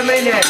સમય લે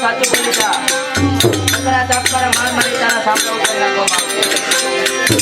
સાચું બોલી જા તારા સાપ પર માર મારી તારા સાપડા ઉપર નાખવામાં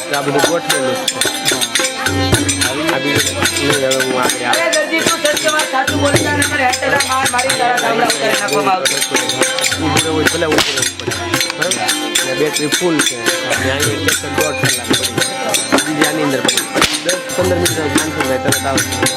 આ બધું ગોઠવેલું છે બેટરી ફૂલ છે દોઢ કલાક બીજી આની અંદર 10-15 મિનિટ ચાન્સ થાય તરત આવશે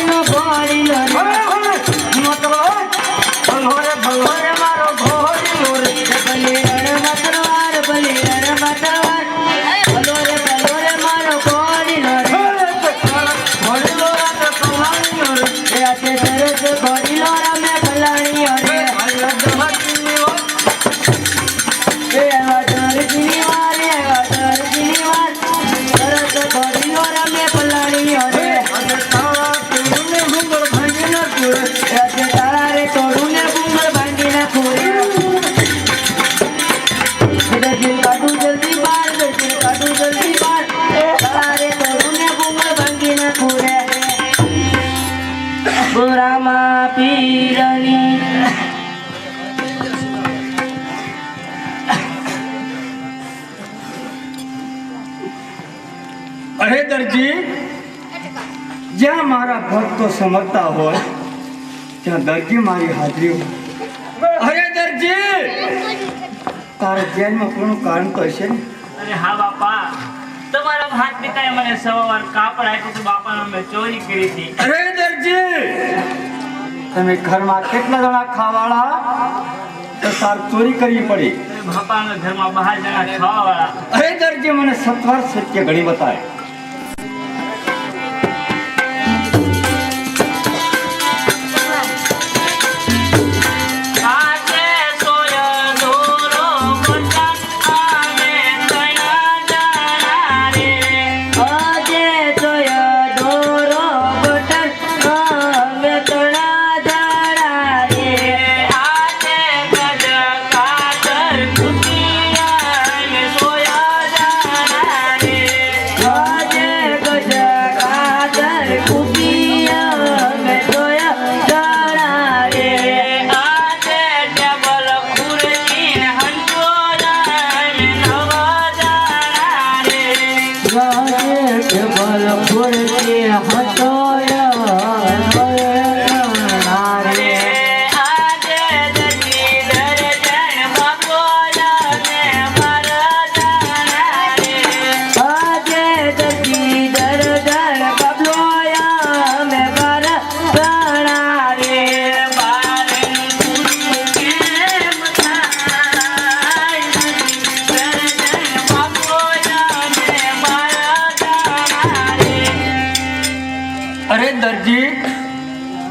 નો ઘોડીલો રે ભલો રે મારો ઘોડીલો રે ભલે રણમાં તલવાર ભલે રણમાં તલવાર ભલો રે મારો ઘોડીલો રે ઘોડીલો રાતે પલાણીઓ રે રાતે સરસ ઘોડીલો રમે પલાણીઓ રે દરજીની વાર સરસ ઘોડીલો રમે પલાણીઓ રે તારા રે તોડું ને ઘુંઘર ભાંગીને ખોરે દરજી કાઢું જલ્દી બાર દરજી કાઢું જલ્દી બાર તારા રે તોડું ને ઘુંઘર ભાંગીને ખોરે ગોરામાં પીરની અરે દરજી જ્યાં મારા ભક્તો સમજતા હોય ત્યાં દરજી મારી હાજરી હોય. અરે દરજી તારા જેલમાં કોનું કારણ તો હશે ને? અરે હા બાપા, તમારા હાથ પિતાએ મને સવાર કાપડ આપ્યું હતું બાપા, મેં ચોરી કરી હતી. અરે દરજી તમે ઘરમાં કેટલા જણા ખાવાળા તો તાર ચોરી કરવી પડી? બાપા અમે ઘરમાં બહાર જણા ખાવા વાળા. અરે દરજી મને સત્વર સત્ય ઘણી બતાય. અરે દરજી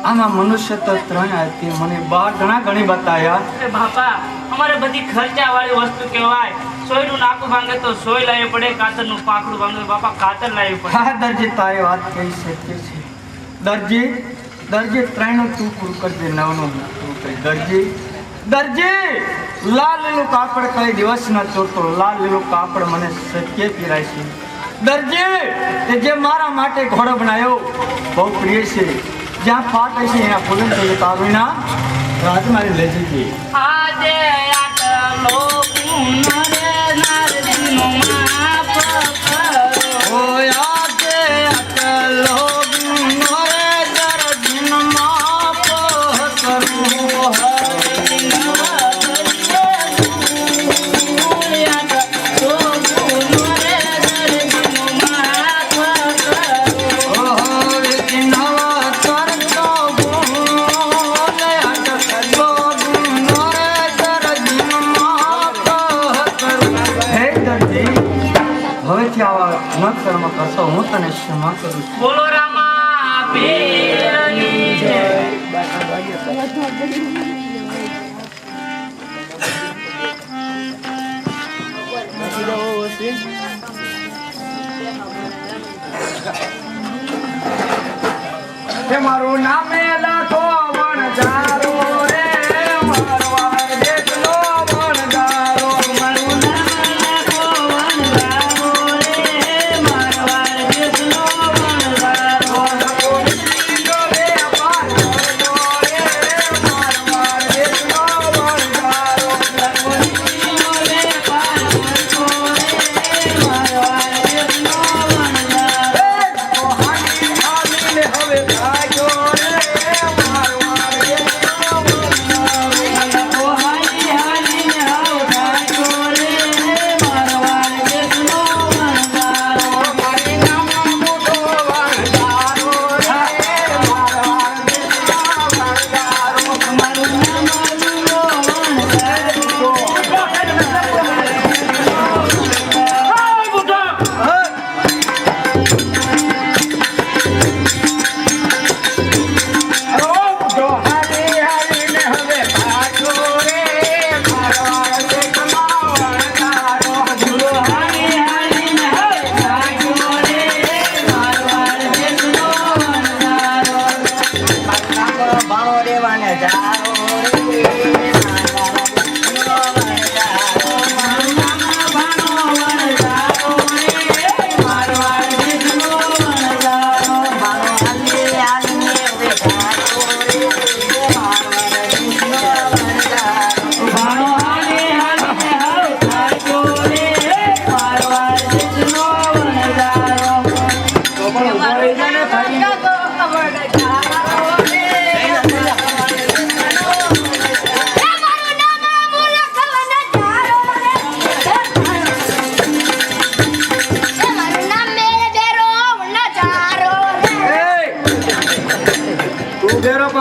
આમાં મનુષ્ય તો ત્રણ હતી, મને 12 જણા ઘણી બતાયા. અરે બાપા અમારે બધી ખર્ચા વાળી વસ્તુ કહેવાય. સોયનું નાકું ભાંગે તો સોય લાવી પડે, કાતરનું પાકડું ભાંગે બાપા કાતર લાવી પડે. હા દરજી તારી વાત કઈ સત્ય છે. દરજી દરજી ત્રણનું તું પૂરું કરી દે, નવનું પૂરું કરી. દરજી દરજી લાલ લીલું કાપડ કઈ દિવસ ન ચોરતો, લાલ લીલું કાપડ મને સત્ય પીરાય છે. દરજી એ જે મારા માટે ઘોડો બનાવ્યો બહુ પ્રિય છે, જ્યાં ફાટ હશે એના ફૂલન થઈ તાવીના રાજમારી લઈ જતી. આજે આટલો પુનરે નારદીનો માફ કરો. ઓ આજે આટલો ગુનરે દર્દીનો માફ કરું. હવેથી આવા ન કર્મ કરશો હું તને ક્ષમા કરું છું. બોલો રામા પીરની જય. મારું નામે લખો વણજારો રે, મારવાડ દેશનો વણજારો. મારું નામે લખો વણજારો રે, મારવાડ દેશનો વણજારો. રે મારવાડ દેશનો વણજારો. હવે ભાગ્યો રે મારવાડ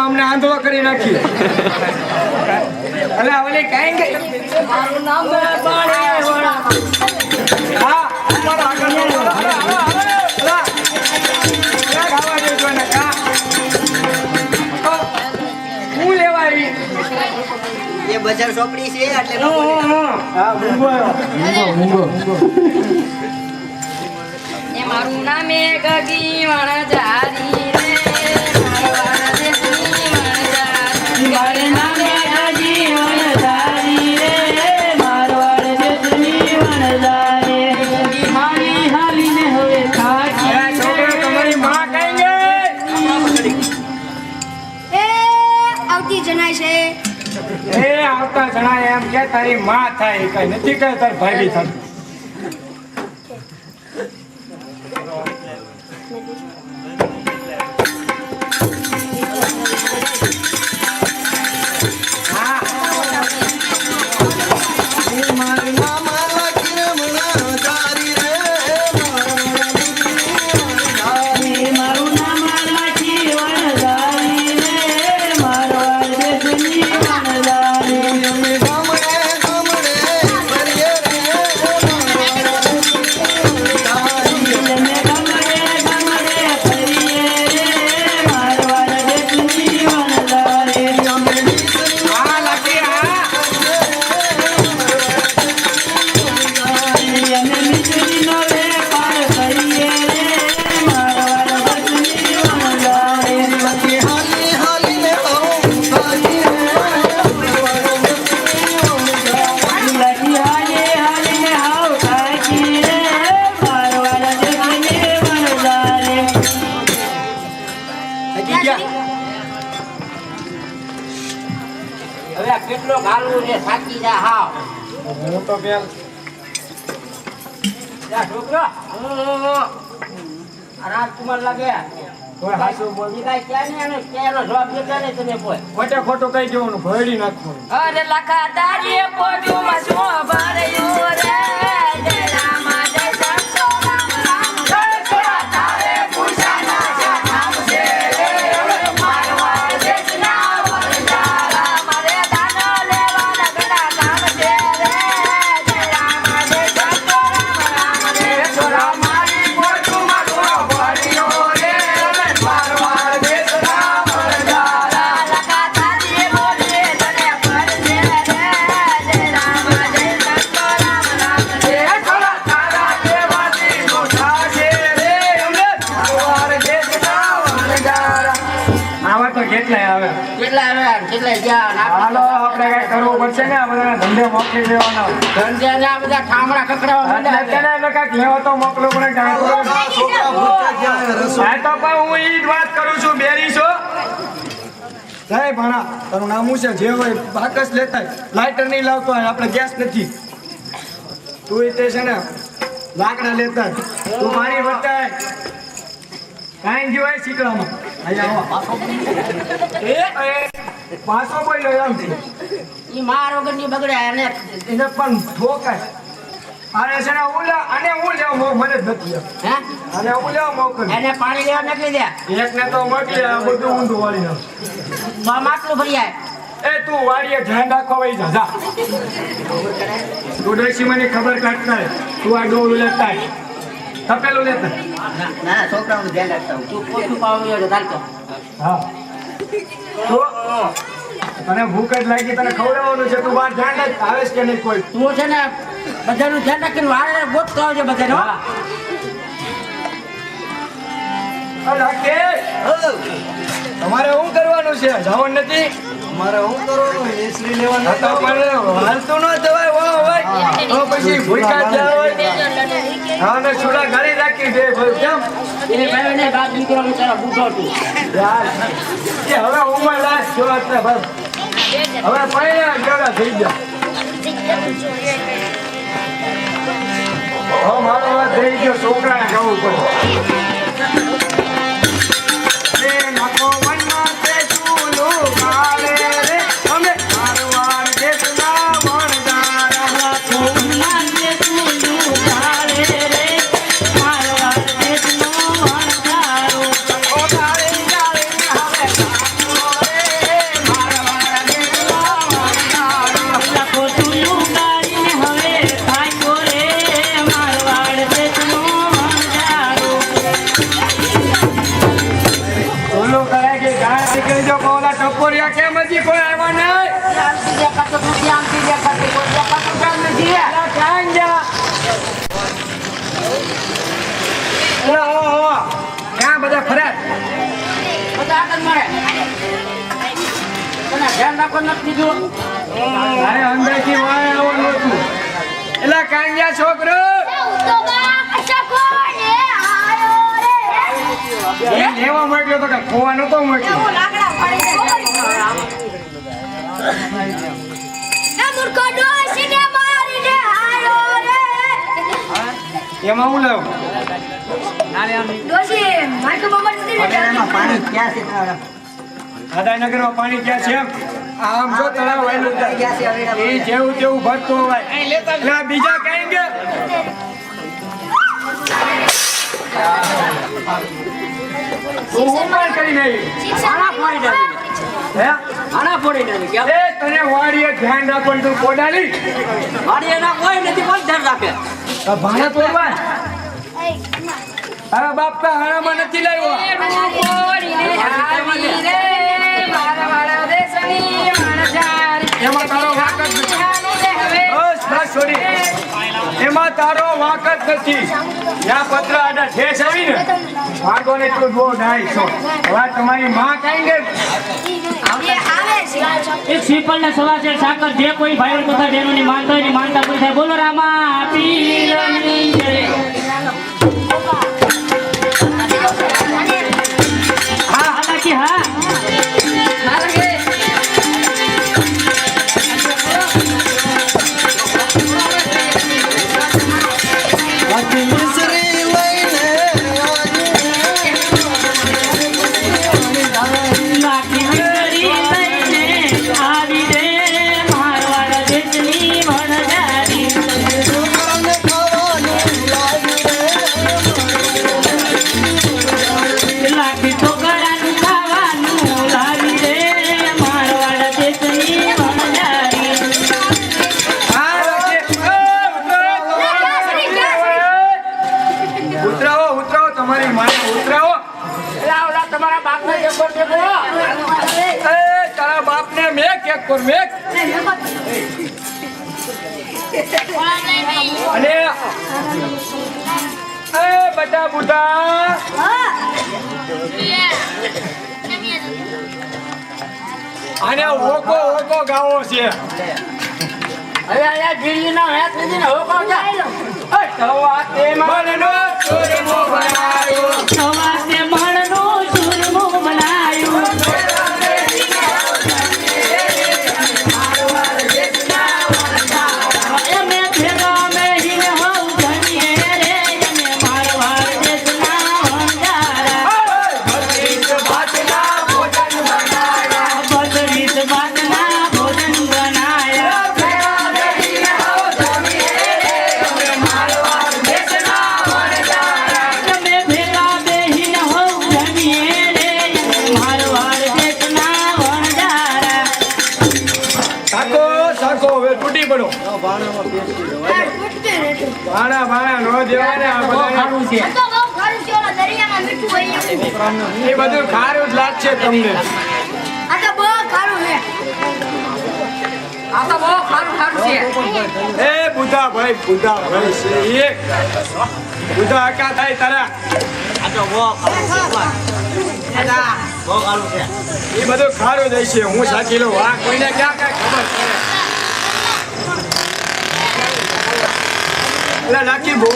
અમને આંધળો કરી નાખી અલે ઓલી કાઈ ગઈ મારું નામ બાળેવાળા હા અમારો આગળ ગાવા દેજો ને કા હું લેવા આવી એ બજાર ચોપડી છે એટલે ન બોલે. હા મૂંગો એ મારું નામ ગગી વણજારી રે મારવાડ દેશની વણજારી મારું નામ ગગી વણજારી રે મારવાડ દેશની વણજારી ગગી મારી હાલીને હવે થાકી એ છોકરો તમારી માં કઈ ગઈ એ આવતી જણાય છે એ આવતા જણાય એમ કે તારી માં થાય કઈ નથી કે તાર ભાગી થાય મારું નામ લાખી વણજારી રે મારવાડ દેશની વણજારી તમે ગમડે ગમડે ફરીએ રે મારવાડ દેશની વણજારી હા લાગી હા અમે મીઠડીનો વેપાર કરીએ રે મારવાડ દેશની વણજારી લગી હાલે હાલીને હાવ થાકી રે મારવાડ દેશની વણજારી હજી ગયા હવે આ કેટલો ગાલવું છે થાકી જા હાવ. હું તો પેલ જા છોકરો આ રાજકુમાર લાગે કોઈ હાસુ બોલ ઈ કાંઈ ક્યાં નહીં અને ક્યાંનો જવાબ દેતા નહીં તમે કોઈ. ખોટે ખોટું કઈ જવાનું ભરડી નાખવાનું અરે લખા તારીએ પોટું માં ભર્યું રે જય રામ જય સંતો રામ રામ જય થોડા તારે પૂછાના છે નામ છે રે મારવાડ દેશના વણજારા મારે દાનો લેવાના ઘણા કામ છે રે જય રામ જય સંતો રામ રામ રે થોડા મારી પોટું માં ભર્યું રે મારવાડ દેશના વણજારા લખા તારીએ બોલીએ તને ભરજે રે જય રામ જય સંતો રામ રામ રે થોડા તારા દેવાથી મોટા છે રે અમને મારવાડ દેશના વણજારા. આવા તો કેટલાય આવે કેટલા આવ્યા ને કેટલા ગયા ને હાલો આપણે કઈ કરવું પડશે ને આ બધાને ધંધે મોકલી દેવાનો ધંધે ને આ બધા ઠામડા ખખડાવા એટલે માંડ્યા છે. તેને કાંઈક લેવો તો મોકલો પણ કાંઈક હા તો પણ હું ઈ જ વાત કરું છું બેરી છો સાહેબ ભણા તારું નામ શું છે જે હોય બાકસ લેતા લાઇટર નહીં લાવતો હોય આપણે ગેસ નથી તું તે છે ને લાકડા લેતા તું મારી બતાય કાંઈ જ હોય શીકડામાં અહીંયા આવો પાછો બોલ્યો એમ ઈ માર વગરની બગડ્યા એને એને પણ ઠોકાય અરે છે ને હું અને હું લેવા મને જ નથી હે અને હું લેવા મોકલ એને પાણી લેવા મોકલી દે એકને તો મોકલી આ બધું ઊંધું વાળી નાખ. તો માટલું ભરી આય. એ તું વાડીએ ધ્યાન રાખવા વઈ જા જા તું ડોશી મને ખબર કાઢતા તું આ ડોલું લેતા તપેલું લેતા ના છોકરાઓનું ધ્યાન રાખતા હું. તું પોતું પાવ્યો છે ચાલતો. હા તો તને ભૂખ જ લાગી તને ખવડાવવાનું છે તું બહાર ધ્યાન રાખ આવે છે કે નહીં કોઈ તું છે ને બધાનું ધ્યાન રાખીને વારે ગોતતો આવજો બધાને હો. રાકેશ તમારે શું કરવાનું છે જવાનું નથી મારે શું કરવાનું મિશ્રી લેવાનું તો પણ હાલતું ન જવાય વો ભાઈ તો પછી ભૂખા થયા હોય હા ને છોડા ગાડી રાખી દે ભાઈ કેમ એ ભાઈને બાપ દીકરો બિચારા બૂઢો હતું યાર એ હવે ઉંમર લાશ જો એટલે ભાઈ હવે પૈણા કેવડા થઈ ગયા હા મારો વાત થઈ ગયો છોકરાને જવું પડે નાખો મનમાં તે ચૂલું કાલે રે અમે મારવાડ દેશના વણદારા નાખો મનમાં તે ચૂલું કાળે રે મારવાડ દેશનો વણજારો. ઓ કાળી કાળી હવે કાળો રે મારવાડ દેશનો વણદારો લખો ચૂલું કાઢીને હવે થાક્યો રે મારવાડ દેશનો વણજારો. બોલો કરે કે ગાય નીકળી જો બોલા ટપોરિયા કેમ હજી કોઈ આવ્યા નહીં આમથી દેખાતો નથી આમથી દેખાતો કોઈ દેખાતું કેમ નથી અલા ક્યાં ગયા અલા હો ક્યાં બધા ફર્યા બધા આગળ મળે તને ધ્યાન રાખો નથી દીધું અરે અંદરથી વાય આવવાનું હતું એલા ક્યાં ગયા છોકરો એ લેવા મોકલ્યો તો કે ખોવા નતો મોકલ્યો એમાં હું લેવું આદાયનગરમાં પાણી ક્યાં છે એમ? આમ જો તળાવ વાયલું જાય. એ જેવું તેવું ભરતું હોય એટલે આ બીજા કઈ ગયા તું ઉપર કરીને આવી. હે આના ફોડી નથી કેમ એ તને વાડીએ ધ્યાન રાખવાનું તું કોડાલી મારી એના કોઈ નથી કોણ ધ્યાન રાખે આ ભાણા તોડવા અરે બાપ કા હારામાં નથી લાવ્યો એમાં તારો વાક જ નથી. બસ બસ છોડી એમાં તારો વાક જ નથી જ્યાં પત્ર આડા ઠેસ આવી ને ભાગોને તું બહુ ડાય છો હવે તમારી માં કઈ ગઈ એક શ્રીફળ ને સવાસેર સાકર જે કોઈ ભાઈઓ તથા બહેનોની માનતા હોય એની માનતા પૂરી થાય. બોલો રામા પીરની જય. હા હાલાકી હા લાખી મિસરી લઈને આવી રે મારવાડ દેશની વણજારી. લાખી છોકરાનું ખાવાનું લાવી રે મારવાડ દેશની વણજારી. ઉતરાવો ઉતરાવો તમારી માને ઉતરાવો ઓલા તમારા બાપને દેખો દેખો એ તારા બાપને મેક એક પર મેક અને એ બટા બુટા આને ઓકો ઓકો ગાવો છે હવે અહીંયા ગીરીનો હેત લીધીને હો કોણ જાય એ તવા તેમાં મનનો ચોરમો બનાયો સવાસે મણનો ચૂરમો બનાયું. અમે ભેગા બેહીને હોઉં જમીએ રે અમે મારવાડ દેશના વણજારા. બત્રીસ ભાતના ભોજન બનાયા. તમે ભેગા બેહીને હોઉં જમીએ રે અમે મારવાડ દેશના વણજારા. સાકો સાકો હવે તૂટી પડો ભાણા ભાણા નો દેવાને આ બધાને છે એ બધું ખારું જ લાગશે તમને આ તો બહુ ખારું છે એ બુધાભાઈ છે એ બુધા આકા થાય તારા આ તો બહુ ખારું છે એ બધું ખારું જ છે. હું સાચી લઉં. આ કોઈને ક્યાં કઈ ખબર પડે. એટલે નાખી બહુ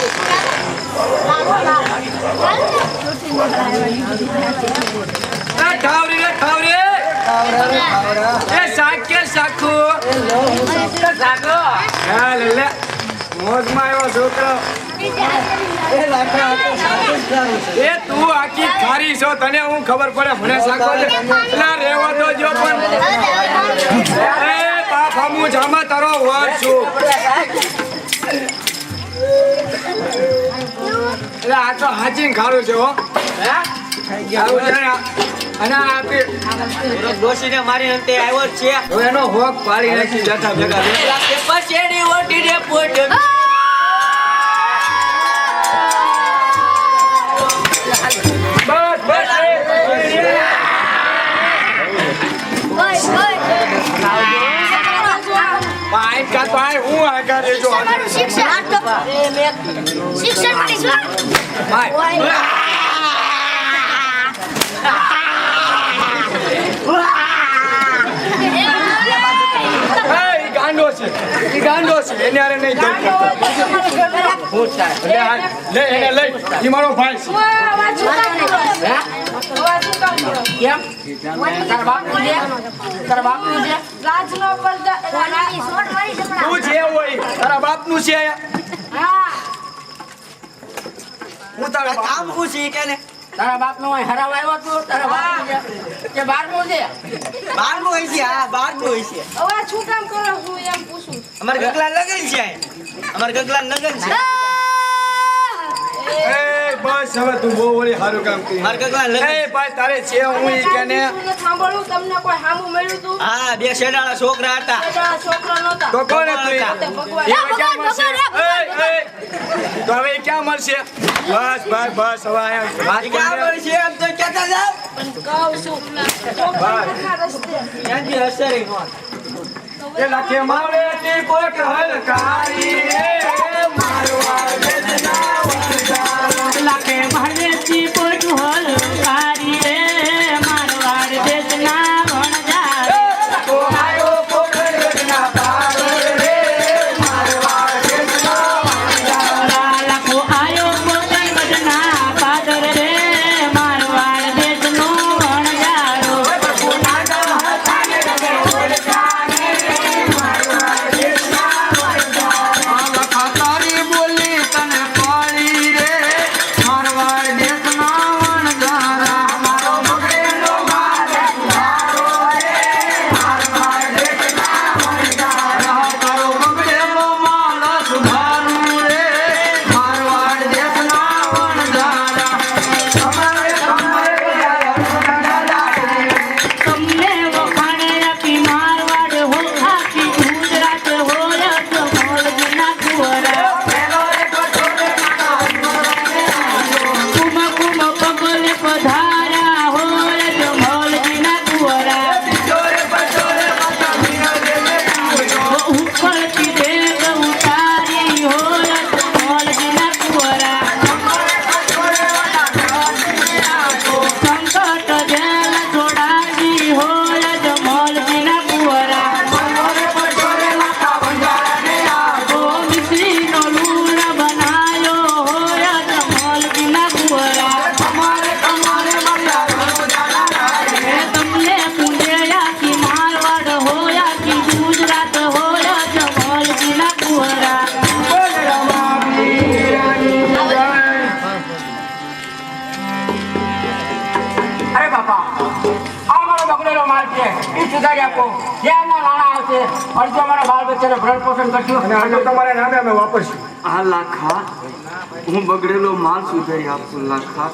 ઠાવરી રે ઠાવરી એ શાક કે શાખું હા લે મોજમાં આવ્યો છોકરો. એ તું આખી ખારી છો તને હું ખબર પડે મને શાકો છે એટલે રેવા તો જો પણ એ બાપ હું જામા તારો વર છું એટલે આ તો હાચીને ખારું છે હો ખારું છે ને અને આપી દોશીને મારી અંતે આવ્યો છે હવે એનો હોક પાડી નાખી જતા ભેગા પછેડી ઓટીને પોટ બસ બસ પાઈ કા પાઈ હું આગળ રેજો શિક્ષણ મળીશું પાઈ એ ગાંડો છે એને આરે નહીં ધરતો લે એને લઈ ઈ મારો ભાઈ છે કેમ તારા બાપનું છે તું જે હોય તારા બાપનું છે હું તારા કામ પૂછી કે ને તારા બાપનો હોય હરાવ આવ્યો તું તારા બાપનું છે કે બારમું છે બારમું હોય છે હા બારમું હોય છે હવે શું કામ કરો હું એમ પૂછું અમાર ગગલા લગન છે અમાર ગગલા લગન છે એ બસ હવે તું બહુ વળી સારું કામ કરી માર ગગલા લગન એ ભાઈ તારે છે હું ઈ કે ને સાંભળું તમને કોઈ હામું મળ્યું તું હા બે શેડાળા છોકરા હતા છોકરા નહોતા તો કોને તું એ ભગવાન હવે ક્યાં મળશે તો હવે ઈ ક્યાં મળશે બસ બસ બસ હવે આયા વાત ક્યાં કરી બોલ છે એમ તો કહેતા જાવ કહું છું છોકરા નખા રસ્તે ત્યાંથી હશે રે નો એ લખે મારે તી કોટ હલકારી રે મારવા વેદના લાગે મહદેવજી પોટું હોલ કારી રે મારવાડ દેશના ભણજાર તો આયો કોટ વેદના પાર રે મારવા વેદના લાખો આયો પોતન બદના પાદર રે મારવાડ દેશનો ભણજારો ખાતારી બોલી તને પાડી રે મારવા દેશના વણજારા મારો મગેલો મારે મારો રે મારવા દેશના વણજારા તારો મગેલો માણસ મારું રે મારવા દેશના વણજારા તમને વખાણે આપી મારવાડ હો આખી ગુજરાત હોય તો મોલના કુવરા કુમ કુમ પગલે પધારા હોય તો મોલના કુવરા ઉપરથી દેગ ઉતારી હોય તો મોલના કુવરા સંકટ જેલ છોડાવી હોય તો મોલના કુવરા ઓ મિશ્રીનો લૂણ બનાયો હોય તો મોલના કુવરા તમને પૂંજ્યા કી મારવાડ હોય કી ગુજરાત હોય તો મોલના કુવરા અરે બાપા આ મારો બગડેલો માલ છે એ સુધારી આપો જ્યાં નાણાં આવશે અડધો મારા બાળ બચ્ચાને ભરણ પોષણ કરશું અને આજે તમારા નામે અમે વાપરશું આ લાખા હું બગડેલો માલ સુધારી આપું લાખા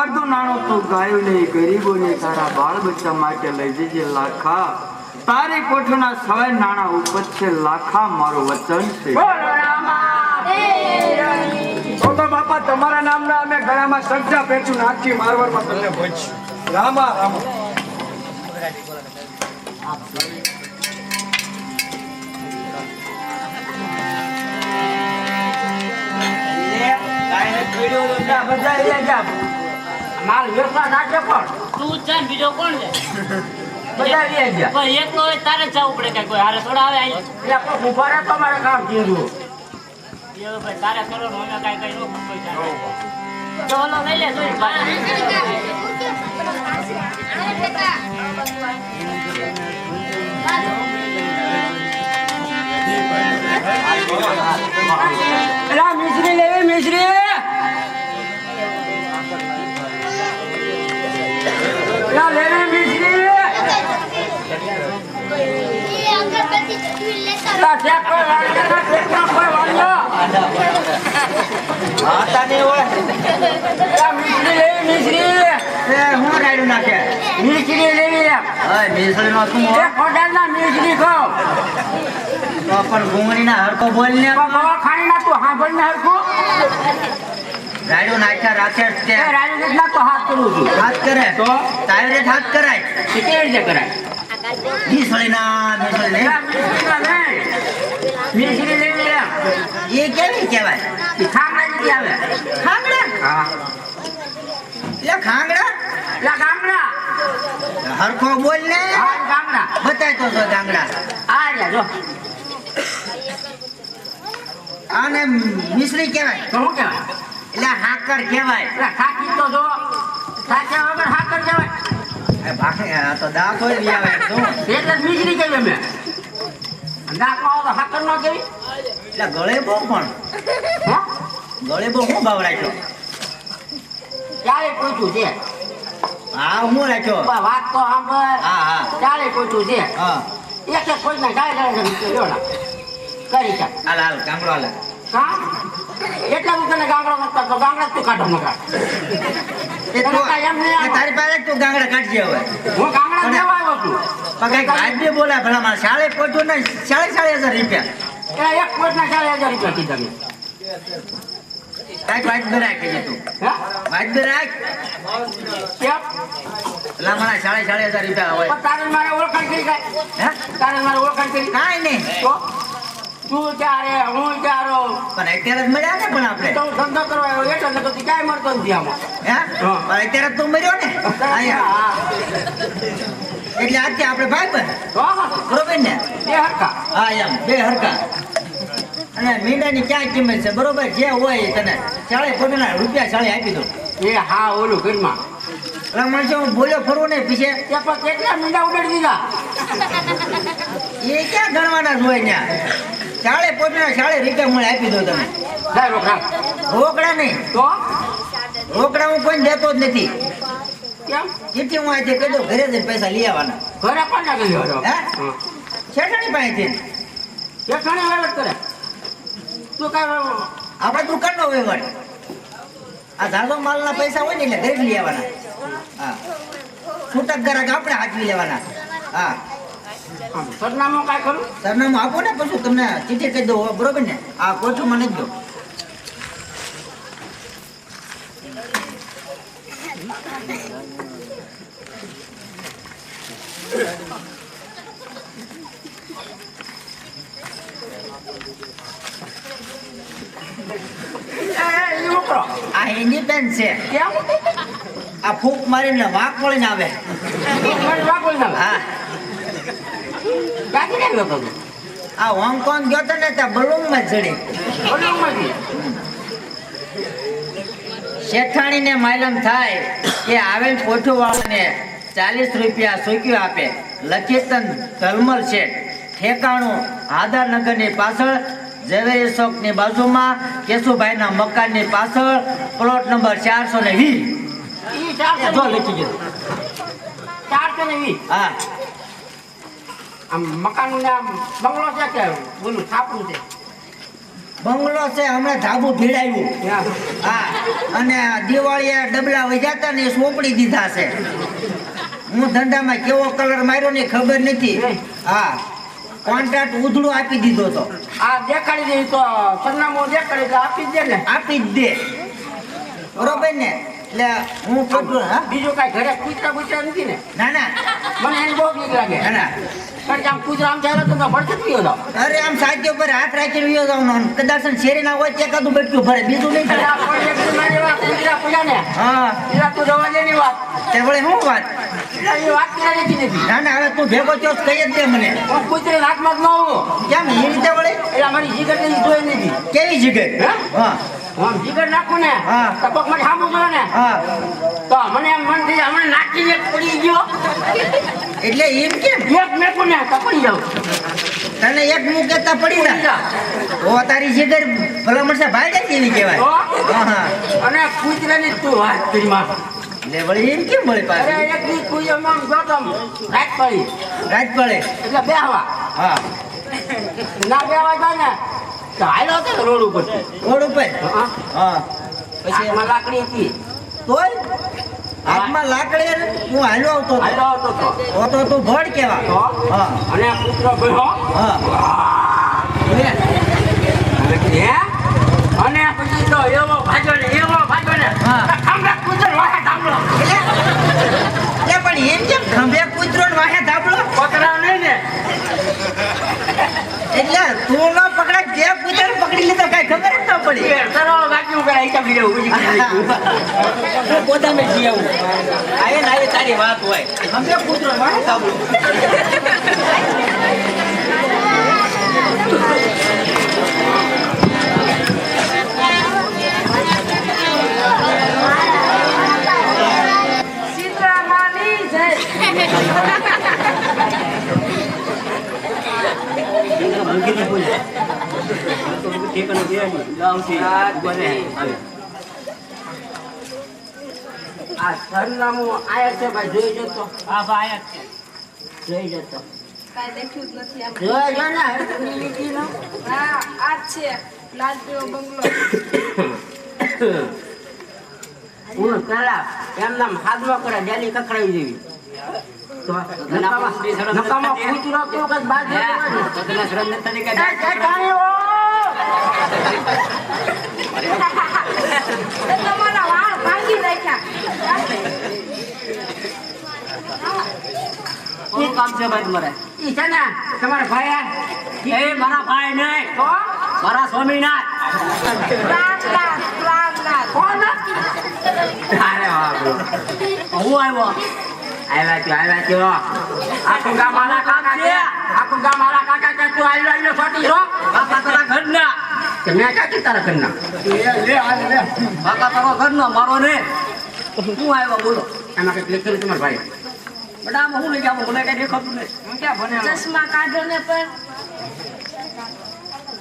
અડધો નાણો તું ગાયોને ગરીબોને તારા બાળ બચ્ચા માટે લઈ જજે લાખા તારી કોઠના સવાય નાણાં ઉપર છે લાખા મારું વચન છે તો બાપા તમારા નામના અમે ગળામાં સજ્જા પેચું નાખી મારવાડમાં તમને ભજ્યું રામા રામા માલ વેચવા નાખે પણ તું જ જા ને બીજો કોણ છે બધા લઈ ગયા પણ એકલો હોય તારે જ જવું પડે કાંઈ કોઈ હારે થોડા આવે અહીં એટલે કોઈ ઊભા રહે તો મારે કામ કીધું એ ભાઈ તારે કરવાનું અમે કાંઈ કઈ ન કોઈ ચાલે તો ઓલો લઈ લે જોઈ એલા મિશ્રી લેવી મિશ્રી એલા લેવી મિશ્રી એલા ચેક કર વાળ્યો ચેક ના કોઈ વાળ્યો આતાને ઓળે એલા મિશ્રી લેવી મિશ્રી એ હું રાડ્યું નાખે મિશ્રી લેવી એમ ઓય મિસળીનો શું એ ખોટાના મિશ્રી ખાવ તો પણ ગુંગળીના હરકો બોલ ને ખાણી ના તું હા બોલ ને હરખું રાડ્યું નાખ્યા રાખે જ તે એ રાજુ ના તો હાથ કરું છું હાથ કરે તો ડાયરેક્ટ હાથ કરાય એ કેવી રીતે કરાય મિસળી લે મિશ્રી લેવી એમ એ કેવી કહેવાય એ ખાંગડા નથી આવે ખાંગડા હા એટલે ખાંગડા એલા ગામડા હરખો બોલ ને હા ગામડા બતાય તો જો ગાંગડા આ રહ્યા જો આને મિસળી કહેવાય તો શું કહેવાય એટલે હાકર કહેવાય એટલે ખાકી તો જો સાચા વગર હાકર કહેવાય એ ભાખે આ તો દાંત હોય લઈ આવે શું એટલે જ મિશ્રી કહીએ અમે નાકમાં તો હાકર ન કહેવી એટલે ગળે બહુ પણ હા ગળે બહુ શું ભાવ રાખ્યો ચાલે પૂછ્યું છે હા હું રાખ્યો વાત તો સાંભળ હા હા ચાલે પૂછ્યું છે હા એક એક કોઈ ના ગાય લ્યો કરી ચાલ હાલ હાલ ગામડો હાલ હા એટલા હું તને ગામડો નતો તો ગામડા તું કાઢો નકા એ તને કાંઈ એમ નહીં આવે. તારી પાસે તું ગાંગડા કાઢજે હવે હું ગામડા દેવા આવ્યો છું પણ કઈક વાત બી બોલાય ભલા મારે શાળે પહોંચ્યું ને 40,000 રૂપિયા એ એક કોટના 40,000 રૂપિયા કીધા મેં કઈક વાત બી રાખ કે તું હા વાત બી રાખ કેમ ભલા મારા 40,000 રૂપિયા હોય પણ તારે મારે ઓળખાણ કરી કાંઈ હે તારે મારે ઓળખાણ કરી કાંઈ નહીં તો તું ચારે હું ચારો પણ અત્યારે જ મળ્યા ને પણ આપણે તો હું ધંધો કરવા આવ્યો એટલે નકર તું ક્યાંય મળતો નથી આમાં હે પણ અત્યારે જ તું મર્યો ને અહીંયા હા એટલે આજે આપણે ભાઈ પણ તો હા બરોબર ને એ હરકા હા એમ બે હરકા અને મીંડાની ક્યાં કિંમત છે બરોબર જે હોય એ તને 40 રૂપિયા 40 આપી દો એ હા ઓલું ઘરમાં એટલે માણસો હું બોલ્યો ફરવું ને પીછે એ પણ કેટલા મીંડા ઉડાડી દીધા એ ક્યાં ગણવાના જ હોય ત્યાં 40 રૂપિયા મળે આપી દો તમે લાય રોકડા રોકડા નહીં તો રોકડા હું કોઈ દેતો જ નથી કેમ જેથી હું આજે કહી દઉં ઘરે જઈને પૈસા લઈ આવવાના ઘરે કોણ ના ગયો હતો હે શેઠાણી પાસેથી એ ઘણી વહેવટ કરે તું કઈ આપણે દુકાનનો વહીવટ આ ધારનો માલના પૈસા હોય ને એટલે ઘરે જ લઈ આવવાના હા છૂટક ગ્રાહક આપણે હાચવી લેવાના હા સરનામું કાંઈ ખરું સરનામું આપો ને પછી તમને ચીઠી કહી દઉં બરોબર ને આ કોચું મને જ દો એ છોકરો આ હિન્દી પેન છે કેમ આ ફૂંક મારીને વાંક વળીને આવે મારી વાત બોલ ના હા ક્યાંથી નહીં ગયો તું આ હોંગકોંગ ગયો તો ને ત્યાં બલૂનમાં જ ચડી બોલમાંથી શેઠાણીને માલમ થાય કે આવે કોઠું વાળાને 40 રૂપિયા સૂક્યું આપે લખીતન ધલમલ શેઠ ઠેકાણું હાદાનગરની પાછળ ઝવેરી ચોકની બાજુમાં કેશુભાઈના મકાનની પાછળ પ્લોટ નંબર 420 ઈ 420 જો લખી ગયો 420 હા આમ મકાનનું નામ બંગલો છે કે બોલું છાપરું છે બંગલો છે હમણાં ધાબુ ભીડાયું હા અને દિવાળીએ ડબલા વજાતા ને એ સોંપડી દીધા છે હું ધંધામાં કેવો કલર માર્યો ને ખબર નથી હા કોન્ટ્રાક્ટ ઉધડું આપી દીધો તો આ દેખાડી દે તો સરનામું દેખાડી તો આપી જ દે ને આપી જ દે બરોબર ને એટલે હું ખોટું હા બીજું કાંઈ ઘરે પૂછતા નથી ને ના ના મને એની બહુ બીક લાગે ના ના કારણ કે આમ કૂતરો આમ ચાલે તો ભડકે પીયો જાવ અરે આમ સાચી ઉપર હાથ રાખીને વિયો જાવ ને કદાચ શેરી ના હોય તે કાદું બેઠું ભરે બીજું નહીં અરે કરે. આ પ્રોજેક્ટ માં જેવા કૂતરા પડ્યા ને હા એના તું જવા દે ની વાત તે વળી શું વાત એટલે એ વાત કરે નથી ના ના હવે તું ભેગો થયો તો કહી જ દે મને હું કૂતરે હાથમાં જ ન આવું કેમ એ રીતે વળી એટલે અમારી જીગર ની જોઈ નથી કેવી જગ્યાએ હા હું આમ જીગર નાખું ને હા. તો પગ મને સામું જોયો ને હા તો મને એમ મન થઈ હમણાં નાખીને પડી ગયો એટલે એમ કેમ એક મેકું ને તો પડી જાઉં તને એક મું કેતા પડી જા ઓ તારી જગ્યાએ ભલામણ છે ભાઈ જાય એવી કહેવાય તો? હા હા અને કૂતરાની તું વાત કરી માં એટલે વળી એમ કેમ વળી અરે પાછી એક દી કૂતરામાં આમ જોતો આમ રાત પડી રાત પડે એટલે બેહવા હા ના બેહવા જાય ને તો હાલો હતો રોડ ઉપર રોડ ઉપર હા પછી એમાં લાકડી હતી તોય હાથમાં લાકડી ને હું હાલ્યો આવતો હતો. હાલો હતો તો તું ભોળ કેવા તો હા અને આ કૂતરો બેહો હા હે? અને પછી તો એવો ભાજો ને હા. હમણાં કૂતરો વાહે ધામલો એટલે પણ એમ કેમ ખંભે કૂતરો ને વાહે ધાબળો પકડાવ નહીં ને એટલે તું ન પકડા જે કૂતરો પકડી લીધો કઈ ખબર જ ન પડી સરળ વાક્યું કરે હિસાબ લઈ આવું હું પોતાને જી આવું આયે ને આયે તારી વાત હોય ખંભે કૂતરો ને વાહે ધાબળો સીતારામની જય. આ સરનામું આયા છે ભાઈ જોઈ જતો હા ભાઈ આ જ છે. જોઈ જતો કાંઈ દેખ્યું જ નથી આમ. જોઈ જો ને હરકતની લીટીનો. હા આ જ છે લાલપીળો બંગલો. હું પેલા એમનામ હાથમાં કરે ડેલી કકડાવી દેવી તો નકામાં કૂતરો કેવું કઈ બાદ તો તમારા વાળ ભાંગી નાખ્યા. કોનું કામ છે ભાઈ તમારે? ઈ છે ને તમારા ભાઈ એ મારા ભાઈ નહીં, તો મારા સ્વામીનાથ. પ્રાગનાથ, પ્રાગનાથ. કોણ અરે વાહ bro. હું આવ્યો. આવ્યા છો આખું ગામ મારા કાકા છે આખું ગામ મારા કાકા છે તું આવ્યો છોટી છો કાકા તારા ઘરના. કે મેં કાકી તારા ઘરના કાકા તારો ઘરનો, મારો ને. હું આવ્યો બોલો. એમાં કઈક લખેલું તમારા ભાઈ બેટા આમાં હું લઈ જાઉં? મને કઈ દેખાતું નહીં. હું ક્યાં ભણેલો ચશ્મા કાઢો ને પણ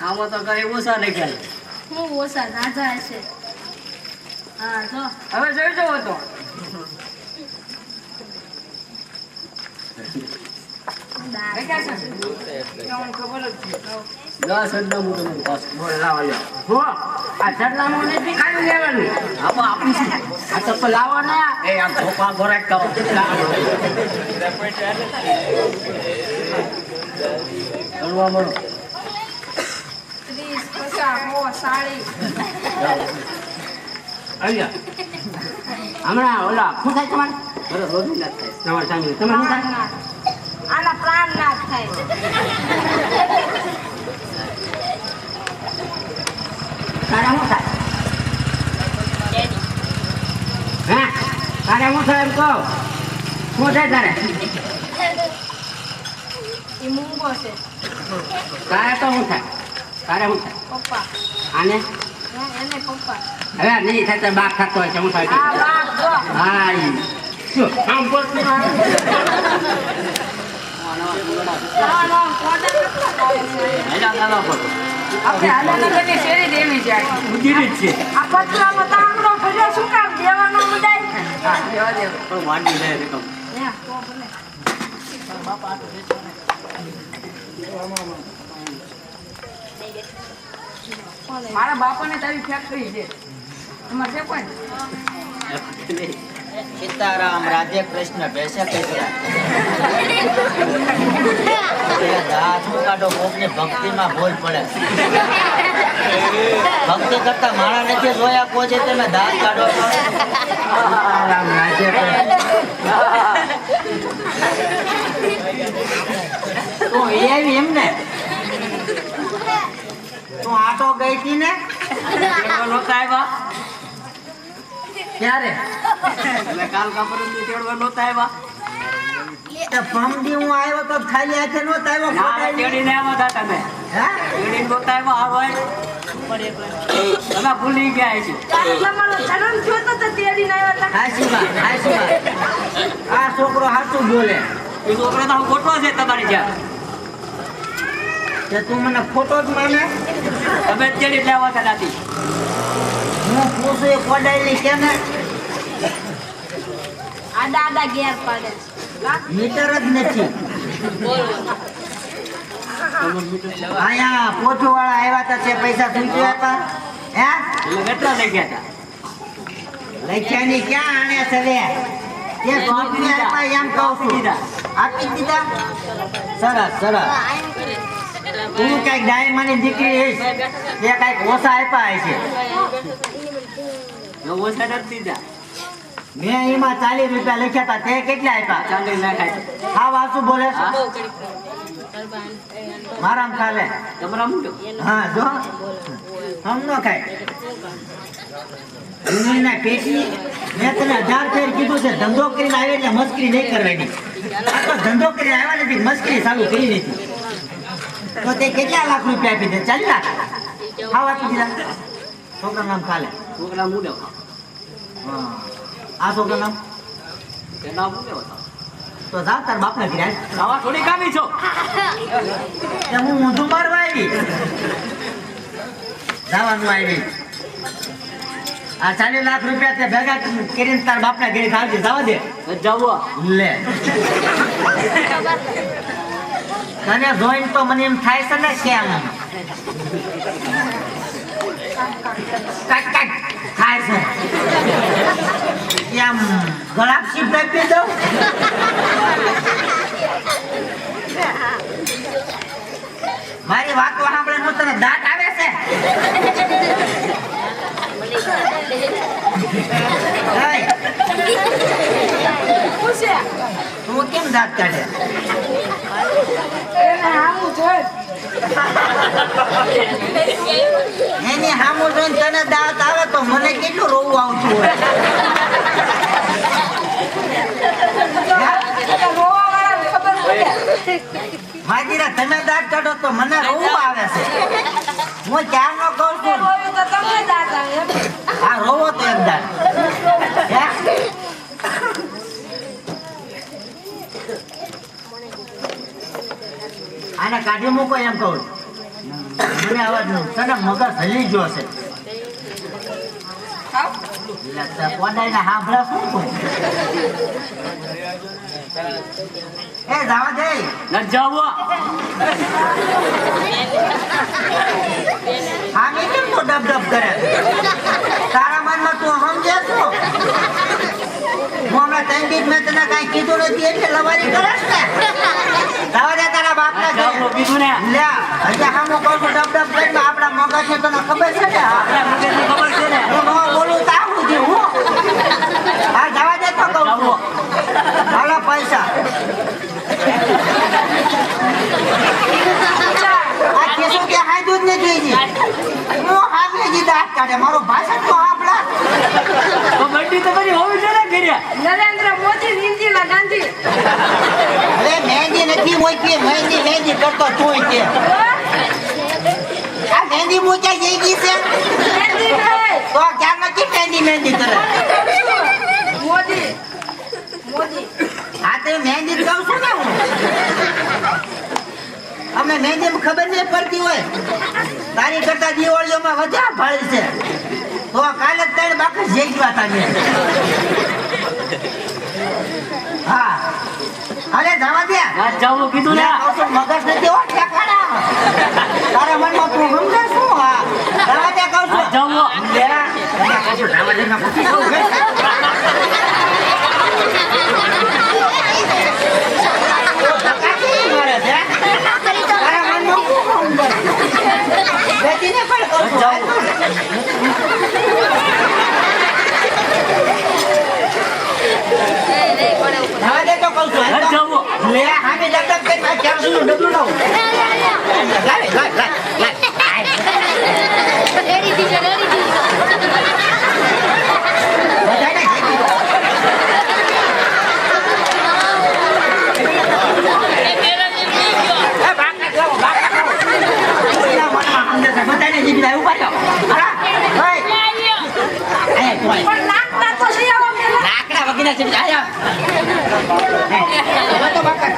આમાં તો કઈ ઓછા લખ્યા. હું ઓછા રાજા હશે. હા જો હવે જોઈ જવો તો દસ સરનામું તમને પાછું. બોલ લાવો લ્યો હો આ સરનામું નથી ખાલી લેવાનું આમાં આપું છું. આ તો પણ લાવો ને એ આ ધોપા ગોરાક કરો. ગણવા મળો. 30, 50, 40. અહીંયા હમણાં ઓલા શું થાય તમારે બરાબર, રોજની વાત થાય. તમારે સામે તમારે શું થાય પ્રાણનાથ. આના પ્રાણનાથ થાય. તારે શું થાય હે તારે શું થાય એમ કહો શું થાય તારે એ મૂંગો છે તારે તો શું થાય તારે શું થાય પપ્પા. આને હા, એને પપ્પા. હવે નહીં થાય તો બાપ થતો હોય છે શું થાય આ બાપ જો. હા ઈ. શું આમ બોલતી નવા નવા કોડા કેટલા આવે છે. એના નાના પડો. આપણે આનંદનગરની શેરી દેવી છે આ. ઉજીરી જ છે. આ પતરામાં તાંબડો ભર્યો શું કામ દેવાનો બધાય? પણ વાંડી જાય રકમ. હે, તો ભલે. મારા બાપાને તારી ફેક્ટરી છે તમારે છે કોઈ સીતારામ રાધે કૃષ્ણ ભેસે કૃષ્ણ દાંત કાઢો કોકની ભક્તિમાં ભૂલ પડે ભક્તિ કરતા માણા નથી જોયા કોઈ તમે દાંત કાઢો રામ રાજ્ય તો એ આવી એમ ને તું આટો ગઈ હતી ને નહોતા આવ્યા ક્યારે એટલે કાલ કાપડ તેડવા નહોતા આવ્યા તે પમદી હું આવ્યો તો ખાલી હાથે નહોતો આવ્યો ના ફોટાઈ તેડીને આવ્યા હતા તમે હા તેડીને નહોતા આવ્યા આ હોય તમે ભૂલી ગયા છે તમારો જન્મ થયો તો તેડીને આવ્યા હતા. હાચી વાત આ છોકરો હાચું બોલે એ છોકરો તો હું ખોટો છે તમારી જ્યાં કે તું મને ફોટો જ માને તમે જ તેડી લેવા હતા નાથી હું પૂછું એ કોડાઈ કેમ આડા આડા ઘેર પાડે છે. મીટર જ નથી અહીંયા પોઠો વાળા આવ્યા હતા તે પૈસા ચૂંટ્યા હતા હે એટલે કેટલા લઈ ગયા હતા લખ્યાની ક્યાં આણે છે લે તે ચૂંટણી આપ્યા એમ કહું છું આપી દીધા સરસ સરસ તું કઈક ડાયમાની દીકરી હઈશ તે કઈક ઓછા આપ્યા હશે ઓછા નથી દીધા મેં એમાં 40 રૂપિયા લખ્યા હતા તે કેટલા આપ્યા ચાંદી ના ખાય હા વાસુ બોલે છે મારામ ચાલે તમારા મૂકો હા જો હમ નો ખાય ડુંગળીના પેટની મેં તને 1000 ફેર કીધું છે ધંધો કરીને આવે એટલે મસ્કરી નહીં કરવાની આ તો ધંધો કરીને આવ્યા નથી મસ્કરી ચાલુ કરી નથી તો તે કેટલા લાખ રૂપિયા આપી દે 40 લાખ હા આપી દીધા છોકરા નામ ચાલે છોકરા મૂડો હા આ છોકરા નામ એના મૂડો હતા તો જા તાર બાપના ઘરે હાલ. આવા થોડી કામી છો તે હું ઊંધું મારવા આવી જવાનું આવી આ 40 લાખ રૂપિયા તે ભેગા કરીને તાર બાપના ઘરે ખાવજે જવા દે જવો લે તને જોઈને તો મને એમ થાય છે ને શ્યામ કાટ કાટ થાય છે એમ ગળાપ સીપ આપી દઉં મારી વાતો સાંભળે નો તને દાંત આવે છે એય, તું કેમ દાંત કાઢે એની સામું જોઈને તને દાંત આવે તો મને કેટલું રોવું આવતું હોય માજીરા તમે દાંત કાઢો તો મને રોવું આવે છે હું ક્યાં નો કહું છું આ રોવો તો એક દાંત હે? આને કાઢી મૂકો એમ કહું મને અવાજ નું તને મગજ હલી ગયો છે કોડાઈને સાંભળે શું તું? એ જવા દે ન જવો આમે કેમ તો ડબ ડબ કરે તારા મનમાં તું સમજે છો હું હમણાં 3 દિવસ મેં તને કાંઈ કીધું નથી એટલે લવારી કરે ને જવા દે તારા બાપના જવો ઘરે. કીધું ને લે હજી હામું કહું છું ડબ ડબ કરીને આપણા મગજ છે તને ખબર છે ને આપણા મગજને ખબર છે ને હું ન બોલું તો આવું છું હું હા જવા દે તો કહું છું હાલો પૈસા આ કેસું કે હાજુ જ નથી જી હું હાજુ જી દાંત કાઢે મારો ભાષણ તો આપડા તો બંડી તમારી હોવી છે ને ઘરે નરેન્દ્ર મોદી ઇન્દિરા ગાંધી હવે મહેંદી નથી મોકલી મહેંદી મહેંદી કરતો તું કે આ મહેંદી મૂક્યા જઈ ગઈ છે ગાંધી નહીં. તો ક્યાં નથી મહેંદી મહેંદી કરે મોદી મોદી આ તો મહેંદી જ કહું છું ને હું અમને મહેંદી ખબર નહીં પડતી હોય તારી કરતા દિવાળીઓમાં વધારે ભાળી છે તો કાલે જ ત્રણ બાકસ જઈ ગયા તમે હા અરે જવા દે ના જવું કીધું ને કહું છું, મગજ નથી હો ઠેકાણા તારા મનમાં તું સમજે શું હા જવા દે કહું છું જવો લેરા તને કહું છું જવા દે ના પૂછી શું છે? મારે છે તારા મનમાં શું સમજે? બેટીને પણ કહું છું જવા દે તો કહું છું જવો લે હામી ડબ ડબ કરી કેરોસીનનું ડબલું લાવું. લાય, લાય, લાય, લાય. રેડી દીજો રેડી દીજો બધાય ને ઘેરી દો. પેલા મનમાં અંદર છે, બધાયને જીભી લાય, ઉભા રહો. હાલા, ઓય. આયા તું આય. લાગતા તો છે આવા મેલા લાકડા વગીના જીભી લાય. આયા. તો બાકા.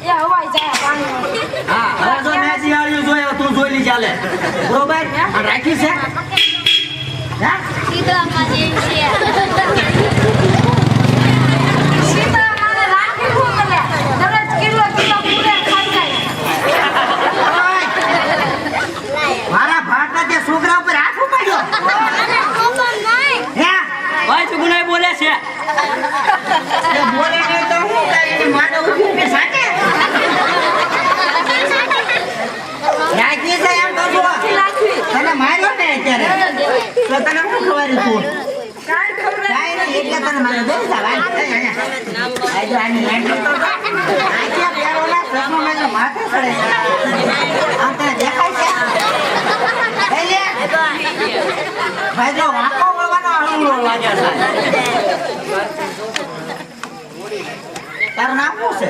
એ હવાઈ જાય પાણી હા, હવે જો મેં દિવાળીઓ જોયો, તું જોઈ લી ચાલે. બરોબર? આ રાખી છે? હા? સીધા માં જે છે સીધા મારે રાખી હું મને દરરોજ કિલો પૂરે ખાઈ જાય મારા ભાટના તે છોકરા ઉપર હાથ ઉપાડ્યો. હે? ભાઈ ચુગુનાઈ બોલે છે એ બોલે નહીં તો હું તારી માને ઉભી કે સાચે? રાખી છે એમ કહું છું. તને માર્યો ને અત્યારે તો તને શું ખવાર્યું તું? કાંઈ નહીં, એટલે તને માર્યો. દઈ જા, ભાઈ. આ જો આની લાઈન તો આખી પેરોલા ચશ્મા મારી માથે ચડે છે. આમ તને દેખાય છે? લઈ લે. ભાઈ જો વાંકો વળવાનો હળુંગળો લાગે છે. તારું નામ શું છે?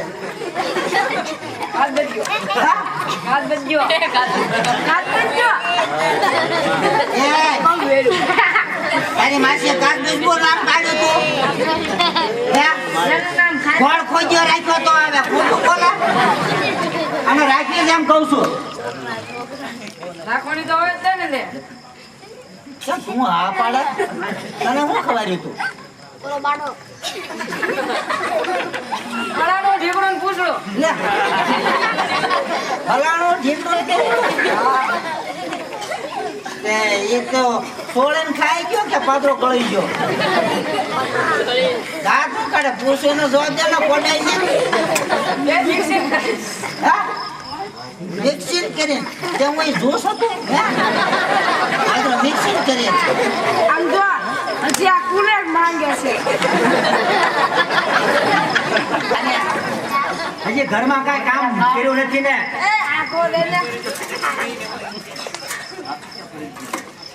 હા? એ, તારી માસીએ કાગળ બોલ નામ કાઢ્યું તું? હે? કોણ ખોજ્યો રાખ્યો તો આવે ખોટું બોલે? અને રાખી એમ કહું છું. રાખવાની તો હોય જ છે ને લે કેમ તું હા પાડે? તને શું ખવાર્યું તું? બોલો બાડો ફળાનો ઢીકણો ને પૂછડો લે. ફલાણો ઢીકણો કેવું? તે એ તો સોળે ને ખાઈ ગયો કે પાત્રો ગળી ગયો? દાંત નું કાઢે પૂછે નો જવાબ દે ને કોડાઈ ને. બે મિક્સિંગ હા? મિક્સિંગ કરીને તે હું અહીં જોશ હતું. હે? આ તો મિક્સિંગ કરીને આમ જો હજી આ કુલર માંગે છે અને હજી ઘરમાં કાંઈ કામ કર્યું નથી ને? એ આખો લે લે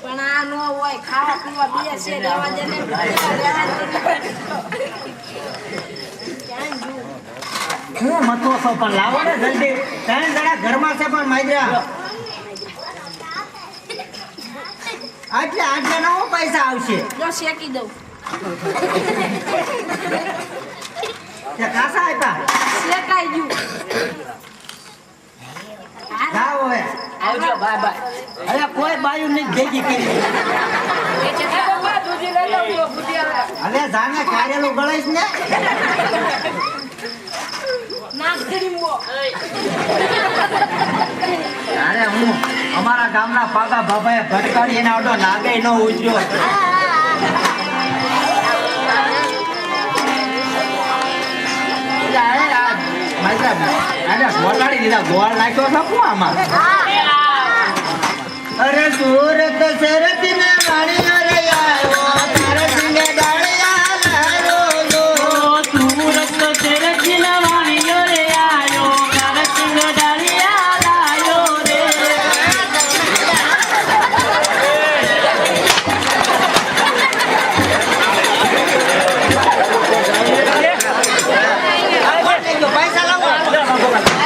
પણ આ નો હોય ખાવા પીવા બે છે રહેવા દે ને હું મતો છો પણ લાવો ને જલ્દી. ત્રણ જણા ઘરમાં છે પણ માજરા આટલે નો પૈસા આવશે. જો શેકી દઉં તે કાસા આપ્યા શેકાઈ ગયું જાઓ હવે. આવજો બાય બાય અરે કોઈ બાયું નહીં ભેગી કરી. દૂધી લઈ લઉં જો બુદ્ધિ આવે હવે જાને કાઢેલું ગળાઈશ ને. નાક ધરીમો અરે હું અમારા ગામના પાકા બાબાએ ભટકાડી એના ઓટો નાગે ન ઉજ્યો. ગોટાડી દીધા ગોળ નાખ્યો છે શું આમાં? અરે સુરત શરત ને વાણીઓ રે આવ્યો તારે સિંગે ડાળિયા લાયો લો. સુરત શેરથી વાણીઓ રે આયો કરસિંગ ડાળિયા લાયો રે પૈસા લાવો. પૈસા લાવો.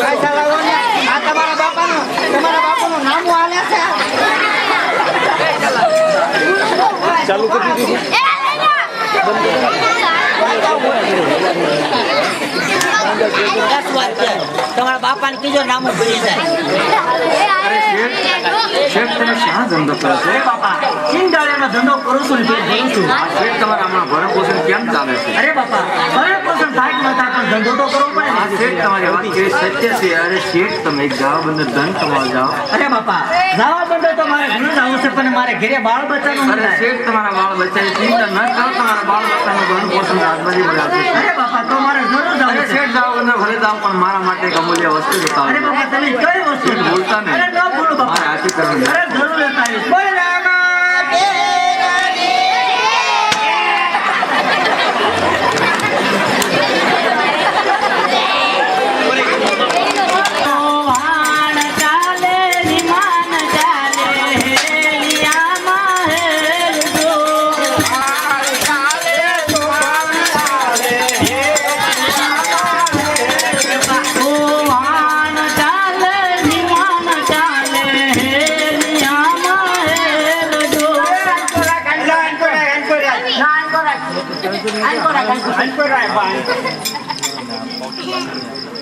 પૈસા લાવો ને. આ તમારા બાપાનું નામું હાલે છે. ચાલુ કરી દીધું. તમારા બાપાને કીજો નામું ભરી જાય. શેઠ તમે શા ધંધો કરો છો? અરે બાપા સિંગાળાનો ધંધો કરું છું ને પેટ ભરું છું. શેઠ તમારા હમણાં ભરણ પોષણ કેમ ચાલે છે? અરે બાપા ભરણ પોષણ થાય કે ન થાય પણ ધંધો તો કરવો પડે આ ને. શેઠ તમારી વાત કેવી સત્ય છે. અરે શેઠ તમે જાઓ બંદર ધન કમાવા જાઓ. અરે બાપા જવા બંધો તો મારે ઘણું જ આવશે પણ મારે ઘરે બાળ બચ્ચાનું અરે નથી. શેઠ તમારા બાળ બચ્ચાની ચિંતા ન કરો. તમારા બાળ બચ્ચાનું ભરણ પોષણ આજુબાજુ બરાબર છે. અરે બાપા તો મારે જરૂર જ અરે આવશે. શેઠ જાઓ બંદર ભલે જાઓ પણ મારા માટે એક અમૂલ્ય વસ્તુ અરે બતાવો. બાપા તમે કઈ વસ્તુ ભૂલતા નહીં. અરે ન ભૂલું બાપા. મારા હાથે નથી કરવાની. અરે જરૂર લેતા આવીશ. બોલ રામા તેરા વાણ ચાલે વિમાન ચાલે હેલિયામાં હેલજો વાણ ચાલે વિમાન ચાલે હેલિયામાં હેલજો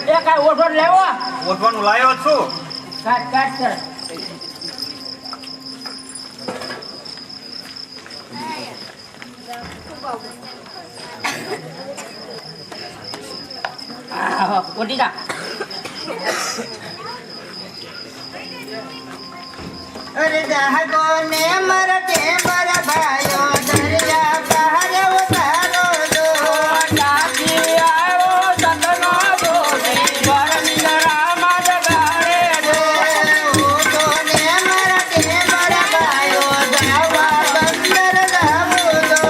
એ કાંઈ ઓછો લેવો ઓઠવાનું લાયો છું. કાટ કર ઓટી જા અરે જાહગો ને મરતે મર ભાયો દરિયા બહાર ઉતારો દો ડાકી આવ્યો ચંદનો દોરે ગરમી રામા જગાડે દે તો ને મરતે મર ભાયો જાવા બંદર જાવો દો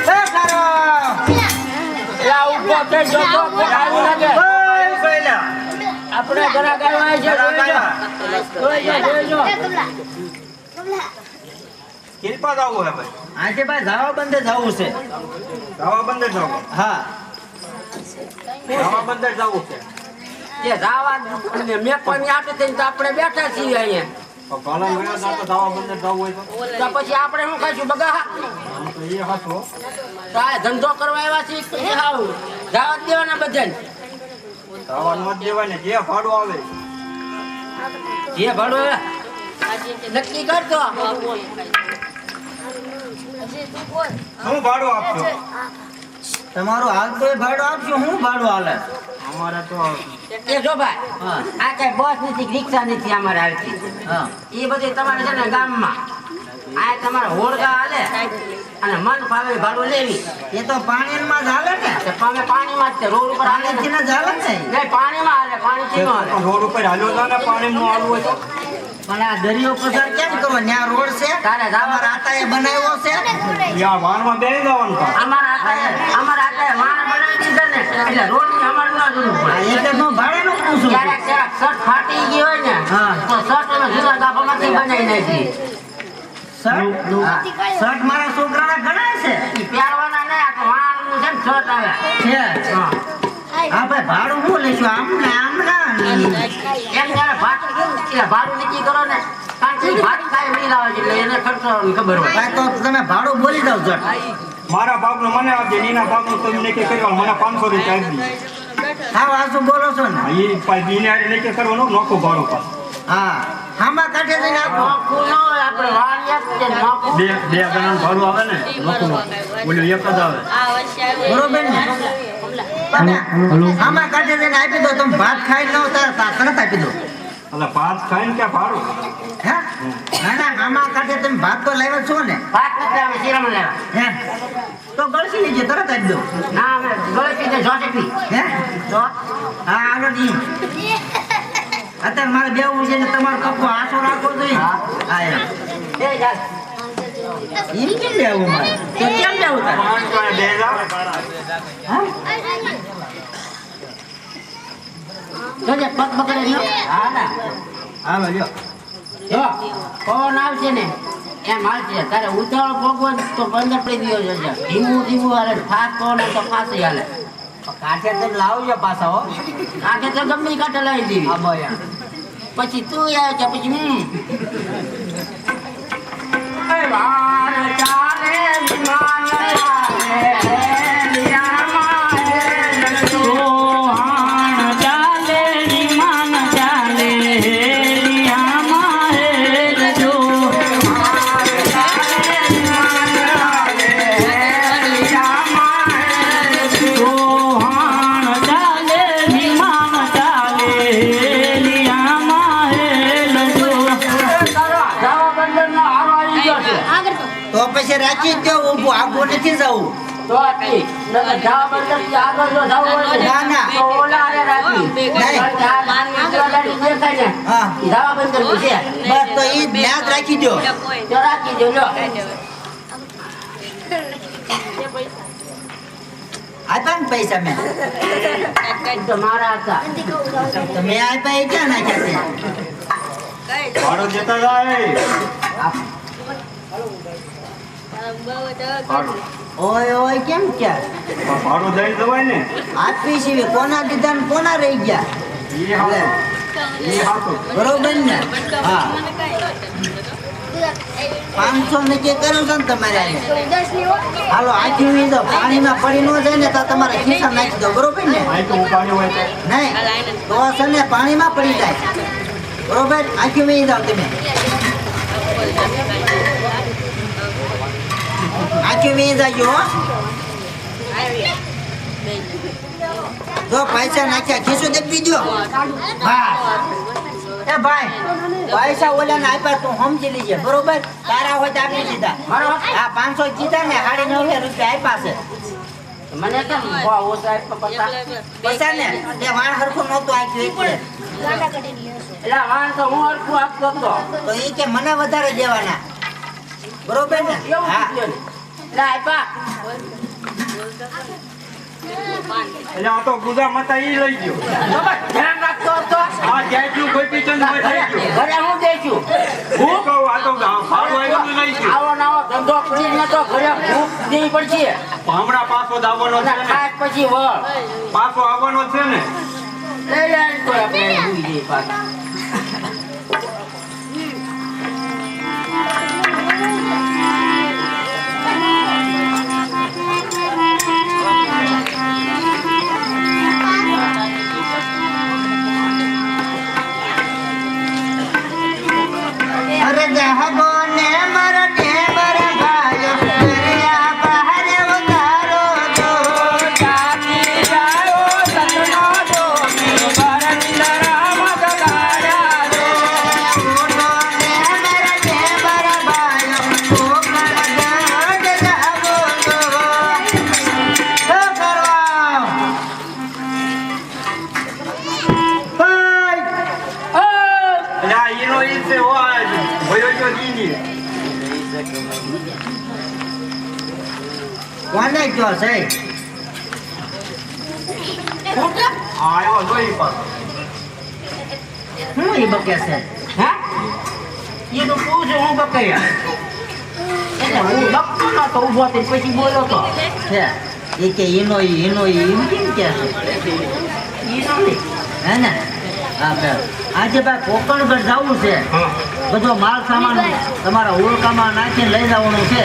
એ કરો યા ઉભો થઈ જો આવ્યું લાગે ઓય સોયલા આપણે ઘરા ગાવા છે જોઈજો કિલ્પા જવું હે ભાઈ. આજે ભાઈ જાવા બંદર જાવું છે જાવા બંદર જવું. હા જાવા બંદર જવું છે. તે જાવા મેં પણ આપે થઈને તો આપણે બેઠા છીએ અહીંયા તો ભલા ગયા તા તો જાવા બંદર જવું હોય તો. તો પછી આપણે શું ખાઈશું બગા આમ તો એ હાચો. તો આ ધંધો કરવા આવ્યા છીએ કે હાવ જાવા જ દેવાના બધાને જાવાનું મત દેવાય ને જે ભાડું આવે. જે ભાડું આવે, નક્કી કરતો શું ભાડું આપશો? તમારું હાલ તો ભાડું આપજો હું ભાડું હાલે અમારે તો એ જો ભાઈ હા આ કઈ બસ નથી રિક્ષા નથી અમારે આવતી હા એ બધી તમારે છે ને ગામમાં આ તમારે હોળગા હાલે અને મન ફાવે ભાડું લેવી એ તો પાણીમાં જ હાલે ને તો તમે પાણીમાં જ તે રોડ ઉપર હાલે પાણીથી ને જ હાલે ને નહીં પાણીમાં હાલે પાણીથી ન હાલે રોડ ઉપર હાલ્યો તો ને પાણીમાં હાલવું હોય તો. પણ આ દરિયો પસાર કેમ કરો ન્યા રોડ છે તારે જાવા તમારા આતાએ બનાવ્યો છે ત્યાં વારમાં બેસી જવાનું થાય. અમારા આટલે વાણ બનાવી દીધા ને એટલે રોડની અમારે ન જરૂર આ પડે એટલે હું ભાડાનું પૂછું છું. ક્યારેક ક્યારેક શર્ટ ફાટી ગઈ હોય ને હા. તો શર્ટ અમે જુદા ગાભામાંથી બનાવી નાખી શર્ટ હા. શર્ટ મારા છોકરાના ઘણા છે ઈ પહેરવાના નહીં આ તો વાણનું છે ને શર્ટ આવે છે હા હા ભાઈ ભાડું શું લઈશું આમ ના એમ જયારે ભાડું નક્કી કરો ને કારણ કે ઈ ભાડું કાંઈ નહીં લાવે છે એટલે એને ખર્ચવાની ખબર હોય ભાઈ તો તમે ભાડું બોલી દઉં છો મારા ભાગનું મને આપજે, નીના ભાગનું તમે નક્કી કરવા મને 500 રૂપિયા આપી દે. હા વાસુ બોલો છો ને એ પાછી બીને હારે નક્કી કરવાનું નોખું ભાડું પાછું. હા હામાં કાઢે જઈને આપો નોખું ન હોય આપણે વાણ એક છે નોખું બે ગણાનું ભાડું આવે ને નોખું ઓલું એક જ આવે. બરોબર ને તમે હામાં કાઢે જઈને આપી દો તમે ભાત ખાઈ ન તરત આપી દો એટલે ભાત ખાઈને ક્યાં ભાડું? હે ના ના હામાં કાઢે તમે ભાત તો લાવ્યા છો ને ભાત નથી આવે શિરામણ લેવા હે તો ગળસી લેજે તરત આપી દો ના અમે ગળે પીધે જોટે પી હે જો હા આગળ જી અત્યારે મારે બેવું છે ને તમારો કપ્પો આછો રાખવો જોઈએ હા એમ એ ચાલ એમ કેમ બેવું મારે તો કેમ જવું તારે 500 બે હજાર. જોજે પગ પકડે લ્યો હા ના હાલો લ્યો જો પવન આવશે ને એમ હાલશે તારે ઉતાવળ ભોગવન તો 15 પડી ગયો છે ધીમું ધીમું હાલે ફાસ્ટ પવન આવે તો ફાસ્ટ હાલે કાઠે તમે લાવજો પાછા હો કાંઠે તો ગમે ઈ કાંઠે લાવી દેવી હા બોયા પછી તું આવે છે પછી એ વાર ચાલે વિમાન ચાલે લિયામાં હેલજો વાણ ચાલે વિમાન ચાલે હેલિયામાં હેલજો વાણ ચાલે વિમાન ચાલે હેલિયામાં હેલજો જાવા બંદરમાં હારો આવી ગયો છે તો પછી રાખી જ દો ઊભું આગું નથી જવું તો આપી નકર જવા બદલ આગળ જો જવું હોય ને, ના, ના. તો ઓલા હારે રાખી. નહીં. કારણ કે આ નાની ઉતરાગાડી દેખાય ને, હા. ઈ જવા બંદર છે. બસ તો ઈ જ યાદ રાખી દો. તો રાખી દો લ્યો. આપ્યા ને પૈસા મેં ઈ તો મારા હતા. તો મેં આપ્યા એ ક્યાં નાખ્યા છે? ભાડો જતા જાય ઓય ઓય કેમ ક્યાં ભાડો દઈ જવાય ને આપી છે કોના દીધા ને કોના રહી ગયા એ હાથો એ હાથો બરોબર ને હા 500 નક્કી કર્યું છે ને તમારે આજે. હાલો આખી વી દો પાણીમાં પડી ન જાય ને તો તમારા ખિસ્સા નાખી દો બરોબર ને આ તો ઉપાડી હોય તો નહીં તો છે ને પાણીમાં પડી જાય બરોબર આખી વી દો તમે આખી વી જાજો હો. જો પૈસા નાખ્યા ખિસ્સો દેખી દો હા એ ભાઈ પૈસા ઓલાને આપ્યા તું સમજી લેજે બરોબર તારા હોય તો આપી દીધા બરોબર. આ 500 કીધા ને 9.5 રૂપિયા આપ્યા છે મને કેમ ભાવ ઓછા આપ્યા પચાસ? પૈસા ને તે વાણ હરખું નહોતું આપ્યું એટલે એટલે વાણ તો હું હરખું આપતો હતો. તો એ કે મને વધારે દેવાના બરોબર ને એવું હા કીધું ને. એટલે આપ્યા. એટલે આ તો ગુદા મતા ઈ લઈ ગયો બરાબર, ધ્યાન રાખતો હતો. આ જેટલું કોઈ પીચન હોય થઈ ગયું ઘરે હું દેખ્યું. હું કહું આ તો ભાડો આવ્યું લઈ ગયું આવો નવો ધંધો કરીને તો ઘરે ભૂખ દેવી પડશે. હમણાં પાછો દાવાનો છે અને ને ખાય પછી વળ. પાછો આવવાનો છે ને લઈ લે ને તો આપણે ભૂલી જઈએ પાછા. અરે જહબો ને મરડે મર ભાયો દરિયા બહાર ઉતારો તો જાતી જાઓ સતનો ડોમી ભરંદરા મગદારા રે. ઉનો ને મરડે મર ભાયો કોકણ ગઢ જહબો તો શું કરવા એટલે આ ઈનો ઈ છે હો આ ભયો જો દીની કોને કયો છે આયો જોઈ પર હું એ બકે છે હે? એ તો પૂછું હું બકૈયા. એટલે હું લખતો નતો ઊભો થઈને પછી બોલ્યો તો. છે એ કે ઈનો ઈ એમ કેમ કે છે ઈ નથી. હે ને આપણે આજે ભાઈ કોકણગઢ જવું છે બધો માલ સામાન તમારા ઓળખામાં નાખીને લઈ જવાનું છે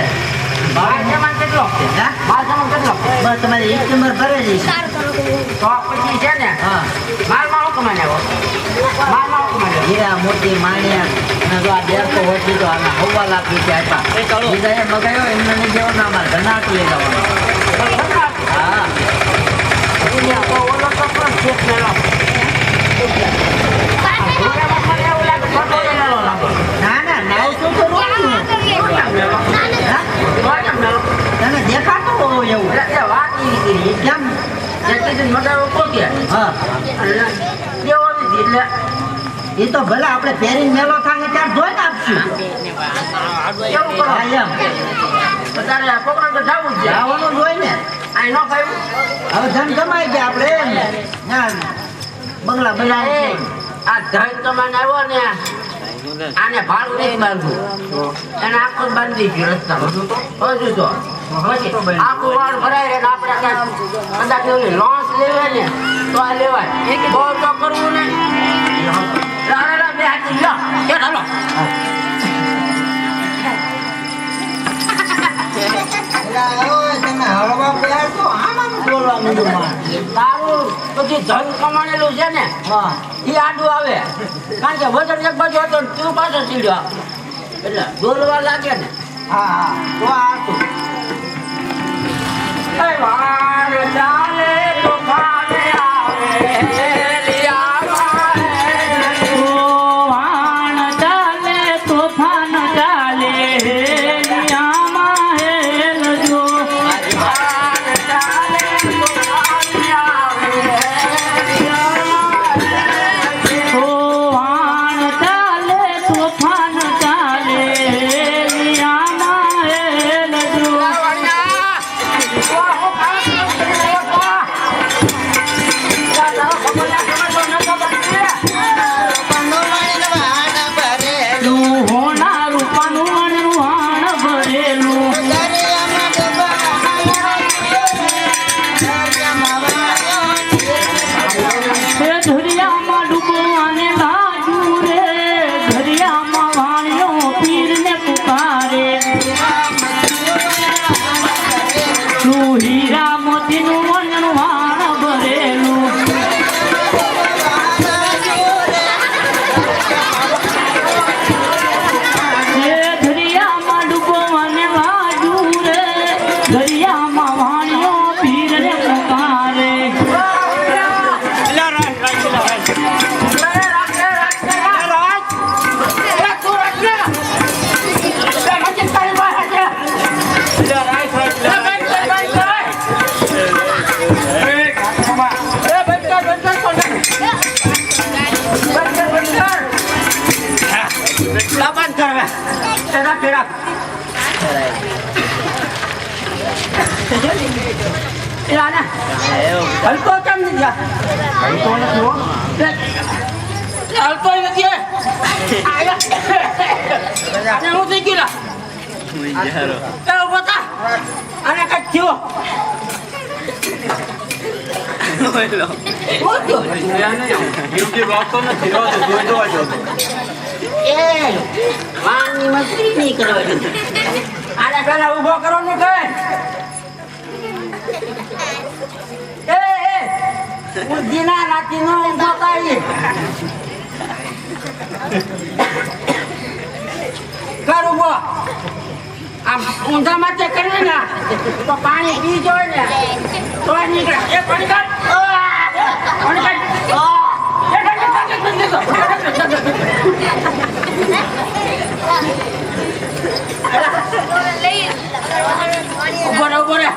માલ સામાન કેટલો? હે? માલ સામાન કેટલો? બસ તમારી એક નંબર ભરે જઈશ તો પછી છે ને હા માલમાં હું કમાને આવો? માલમાં હું કમાને આવો? હીરા મોતી માણિયા અને જો આ 150 હોતી તો આના 1.5 લાખ રૂપિયા આપ્યા બીજા એ મગાયો એમને નહીં દેવાનો અમારે ઘનાટ લઈ જવાનો હા દુનિયા તો ઓલો તો પણ શેઠ મેલો. દુનિયામાં મને એવું લાગે ખોટો મેલો લાગે. ના ના 900 તો રોકું હા ખોટો મેલો. તને દેખાતો હોય એવું એટલે એ વાત એવી કરી. કેમ જેટલી દિન મગાવ્યો પોતે. હા અને દેવો નથી એટલે એ તો ભલે આપણે પહેરીને મેલો થાય ત્યારે જોઈને આપશું એવું કરો. હા એમ અત્યારે કોકરાને તો જાવું જ છે. જવાનું જ હોય ને આ ન ખાયું? હવે ધન કમાઈ ગયા આપણે ના બંગલા બનાવે એ, આ ધન કમાઈને આવ્યો ને આને ભાડું નહીં બાંધવું. એને આખું જ બાંધી ગયું રસ્તામાં. હજુ તો પછી આખું વાળ ભરાય રહે ને આપણે કાંઈ કદાચ એવી લોન્સ લેવાય ને તો આ લેવાય. બહુ તો કરવું ને લાલા બે હાથી લ્યો. કે હાલો. તમે હળવા પ્યાર તો આમ બોલવા માંડ્યું માર તારું પછી ધન કમાણેલું છે ને હા એ આડું આવે. કારણ કે વજન એક બાજુ હતો ને તું પાછો ચીડ્યો એટલે દોરવા લાગે ને. હા તો આ તો એ વાણ ચાલે તો ભાને આવે લિયામાં હે. વાણ ચાલે તોફાન ચાલે હેલિયામાં હેલજો વાણ લાબાન કરવા તેના ફેરા એલાના હલકો કેમ નથી ગયા હલકો નથી હો હલકો નથી આને હું થઈ ગયો ચાલો બતા આને કઈ થયો વાનની મસ્તી નહીં કરવાની આને પેલા ઉભો કરવાનું કહે બુદ્ધિના નાતીનો ઉભો કરી કર ઉભો આમ ઊંધા માથે કરે ને તો પાણી પી જોઈએ ને તો નીકળે એ પાણી કાઢ પાણી કાઢ ઉભો રે ઉભો રે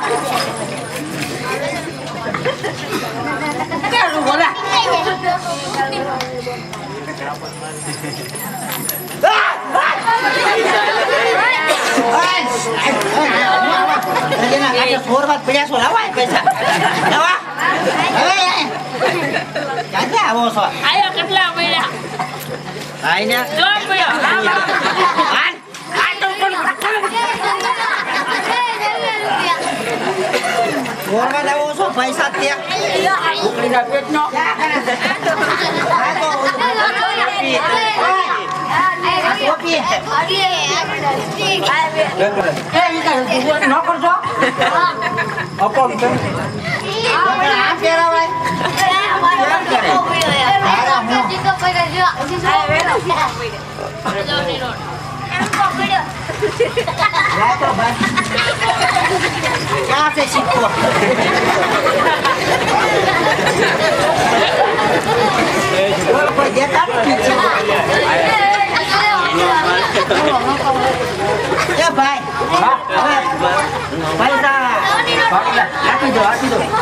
કેવું બોલે આયો કેટલા મળ્યા દોઢ મળ્યો પૈસા ઉકળીના પેટનો ન કરજો ક્યાં છે શીખવો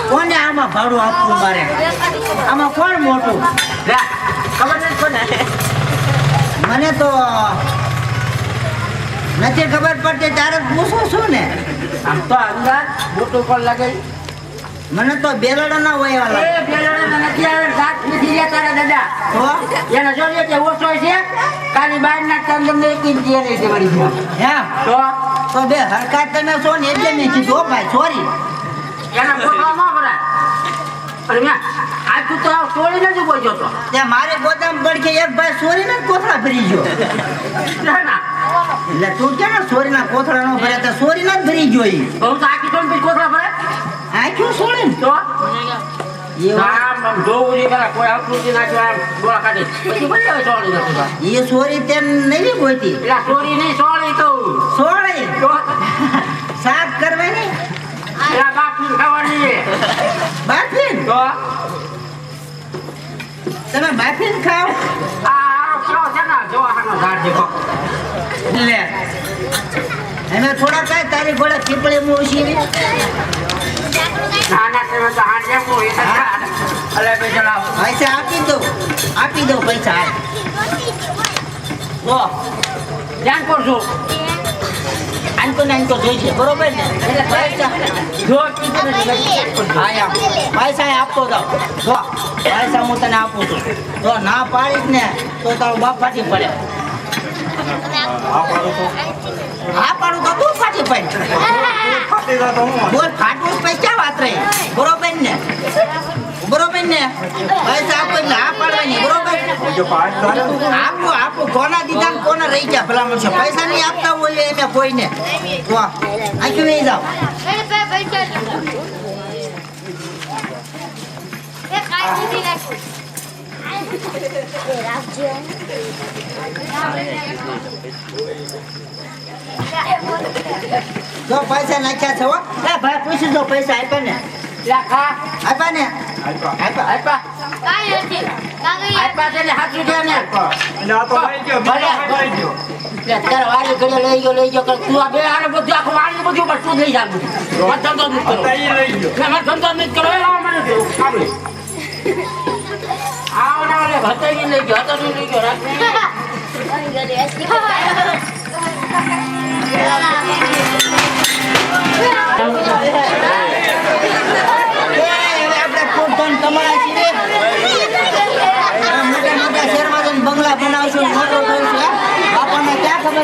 કોને આમાં ભાડું આપવું મારે આમાં કોણ મોટું ખબર નથી કોને મને તો નથી ખબર પડતી ત્યારે પૂછું છું ને આમ તો અંદાજ મોટું કોણ લાગે મને તો બેલડા ના હોય એ પેલા નથી આવે સાત નથી રહ્યા તારા દાદા તો એને જોઈએ કે ઓછો છે કાલી બહાર ના તંદમ ને એક ઇંચ રહી છે મારી હે તો બે હરકત તમે છો ને એટલે મેં કીધું ભાઈ સોરી એના ગોતવા ન ભરાય અરે મેં આ તું તો છોડી નથી બોલજો તો ત્યાં મારે ગોદામ પડખે એક ભાઈ સોરી ને કોથળા ભરી ગયો ના એટલે તું કેમ સોરી ના કોથળા નો ભર્યા તો સોરી ના જ ભરી ગયો ઈ બહુ તો આખી તો કોથળા ભરે આખ્યું સોરી ને તો એ આમ જોવું નહીં ખરા કોઈ આવતું નથી નાખ્યું આમ ડોળા કાઢી પછી બોલે છોડી નથી એ સોરી તેમ નહીં ગોતી એટલે છોડી નહીં છોડી કહું સોળી તો સાફ કરવાની એના બાપની ખાવાની બાફીન તો તમે બાફીન ખાઓ આ કેવો છે ને જોવાનો ઝાડ જેવો લે એને થોડા કાંઈ તારી ઘોડે પીપળી મૂછી નાના તમે તો હાડ જેવું એ તો અલે બે જણાવો પૈસા આપી દો પૈસા હાલ. તો ધ્યાન કરજો આનકો જોઈશે બરોબર ને એટલે પૈસા જો કીધું નથી આયા પૈસા આપતો જાવ જો પૈસા હું તને આપું છું જો ના પાડીશ ને તો તારો બાપ ફાટી પડે હા પાડું તો તું ફાટી પડે બોલ ફાટવું પૈસા વાત રહી બરોબર ને પૈસા આપો એટલે હા પાડવાની બરોબર આપો કોના દીધા ને કોના રહી ગયા ભલા મળશે પૈસા નહીં આપતા હોય એને કોઈને તો આખી નહીં જાવ જો પૈસા નાખ્યા છે હો એ ભાઈ પૂછી દો પૈસા આપ્યા ને ખા આપ્યા ને આપ્યા કાંઈ નથી કાંઈ આપ્યા છે ને હાથ રૂપિયા ને એટલે આ તો લઈ ગયો બીજા લઈ ગયો અત્યારે વાળી ઘરે લઈ ગયો તું આ બે આને બધું આખું વાળી બધું પણ તું લઈ જા બધું ધંધો નથી કરો લઈ ગયો મારે ધંધો નથી કરો એ લાવો મને સાંભળી આ ઓલા હતઈ લઈ ગયો રાખ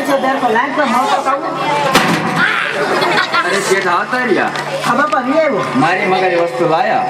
છે ત્યારે તો લાઈન પર મળતો કહું. અરે શેઠ આવતા રહ્યા. હા બાપા લઈ આવ્યો. મારી મગાની વસ્તુ લાયા.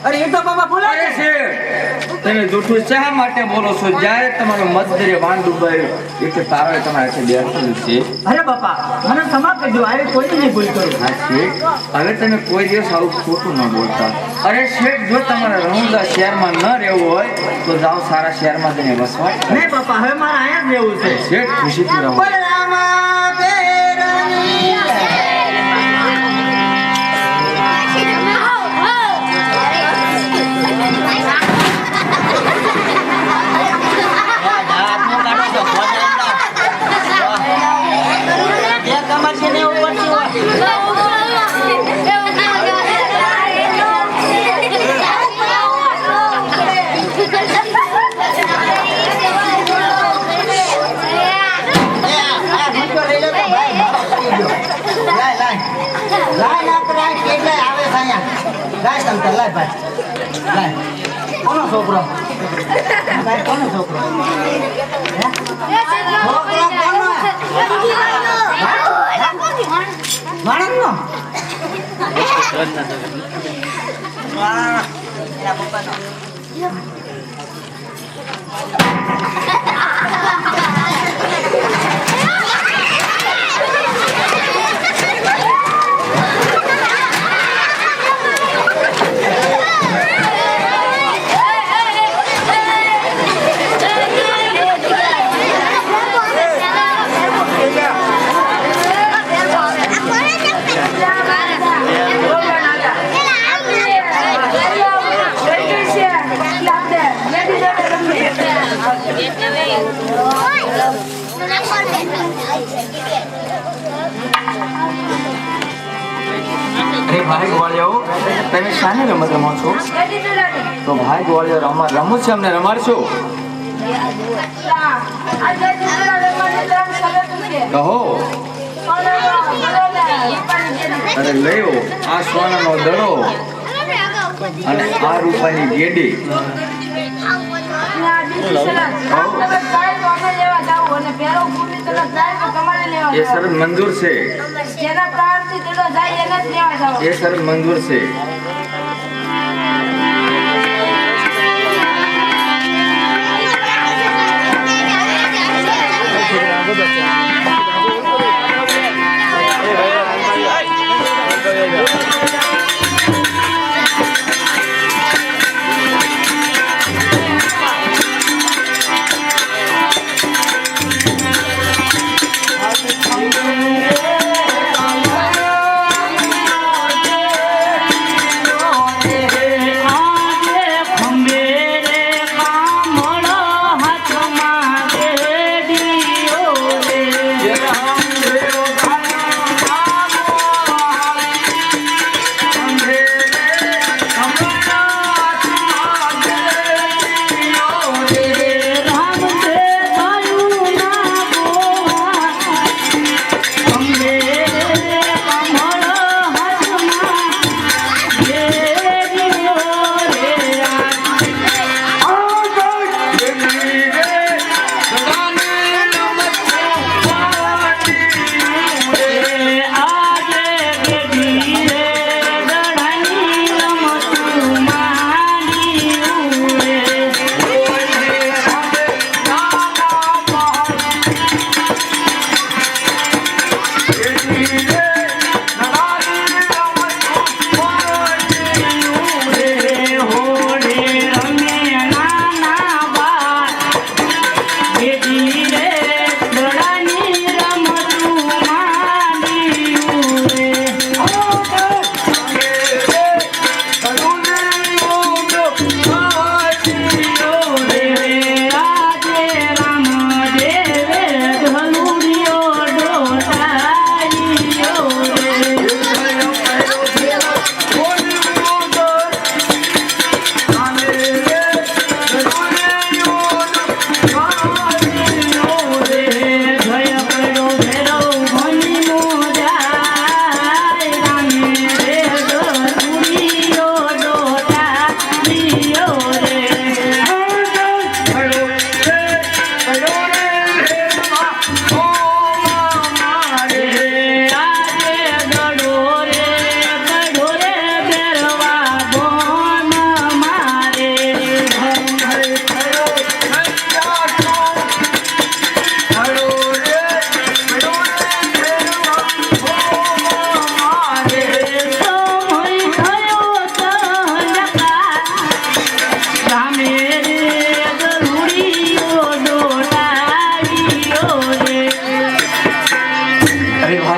અરે એ તો બાપા ભૂલાય અરે છે. શેઠ તમે જૂઠું શા માટે બોલો છો? જ્યારે તમારો મતદરે વાન ડૂબાયો એટલે તારે તમારે છે બેસવું છે. અરે બાપા મને ક્ષમા કરજો, આવી કોઈ નહીં ભૂલ કરું. હા શેઠ, હવે તમે કોઈ દિવસ આવું ખોટું ન બોલતા. અરે શેઠ, જો તમારે રણુદા શહેરમાં ન રહેવું હોય તો જાઓ સારા શહેરમાં જઈને વસવાટ કરો. નહીં બાપા હવે મારે અહીંયા જ રહેવું છે. શેઠ, ખુશીથી રહો. બલરામા પેરની કોનો છોકરો? ભાઈ કોનો છોકરો? માણસનો? અરે ભાઈ ગોળિયાઓ, તમે શાની રમત રમો છો? તો ભાઈ ગોળિયા રમવું છે, અમને રમાડશો? કહો. અરે લયો આ સોનાનો દડો અને આ રૂપાની ગેડી. એ શરત મંજૂર છે. એ શરત મંજૂર છે. ખંભેરે કામળો હાથમાં રેડિયો રે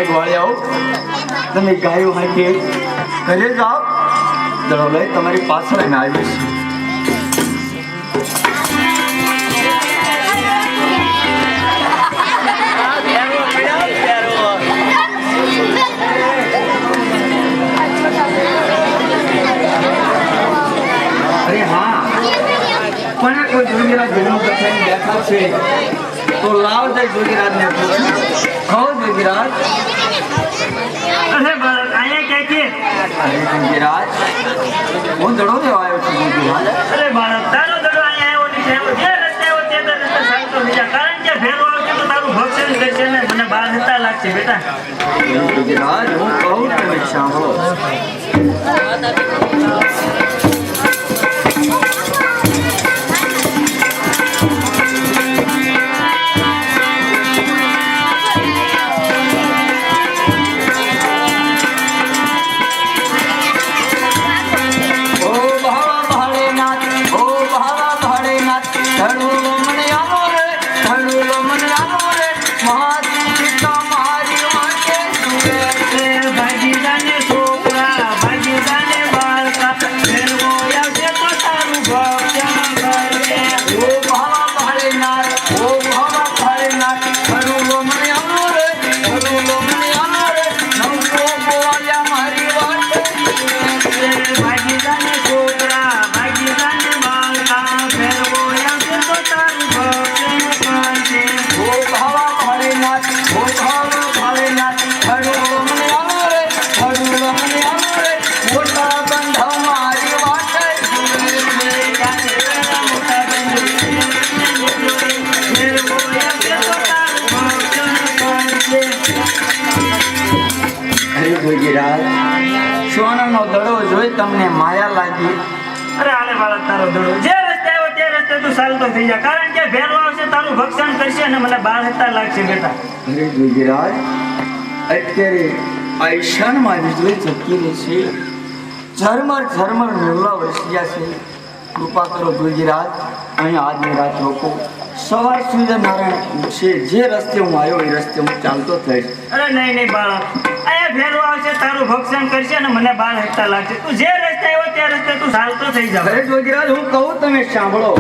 ભાઈ ગોળિયાઓ તમે ગાયો હાકે ઘરે જાઓ દડો લઈ તમારી પાછળ અમે આવીએ છીએ અરે હા પણ કોઈ જોગીરાજ જન્મ કથાને બેઠા છે તો લાવ જય જોગીરાજને પૂછું હો જોગીરાજ અરે બાળક અહીંયા ક્યાં છે? અરે જોગીરાજ હું દડો લેવા આવ્યો છું જોગીરાજ અરે બાળક તારો દડો અહીંયા આવ્યો નથી. જે રસ્તે આવ્યો તે રસ્તે ચાલતો થઈ જા. કારણ કે ભેરવો આવશે તો તારું ભક્ષણ કરશે ને મને બહાર જતા લાગશે બેટા. જોગીરાજ હું કહું તમે સાંભળો સોનાનો દડો જોઈ તમને માયા લાગી અરે આલે બાળક તારો દડો જે રસ્તે આવ્યો તે રસ્તે તું ચાલતો થઈ જા. કારણ કે ભેરવો આવશે તારું ભક્ષણ કરશે અને મને બહાર જતા લાગશે બેટા. અરે ગુજરાત અત્યારે આઈશાનમાં વીજળી ચમકી રહી છે ઝરમર મેળવા વરસ્યા છે કૃપા કરો ગુજરાત અહીં આજની રાત લોકો સવાર સૂર્યનારાયણ છે જે રસ્તે હું આવ્યો એ રસ્તે હું ચાલતો થઈશ. અરે નહીં બાળક અહીંયા ભેરવો આવશે તારું ભક્ષણ કરશે અને મને બહાર હટતા લાગશે. તું જે રસ્તે આવ્યો તે રસ્તે તું ચાલતો થઈ જા. અરે જોગીરાજ હું કહું તમે સાંભળો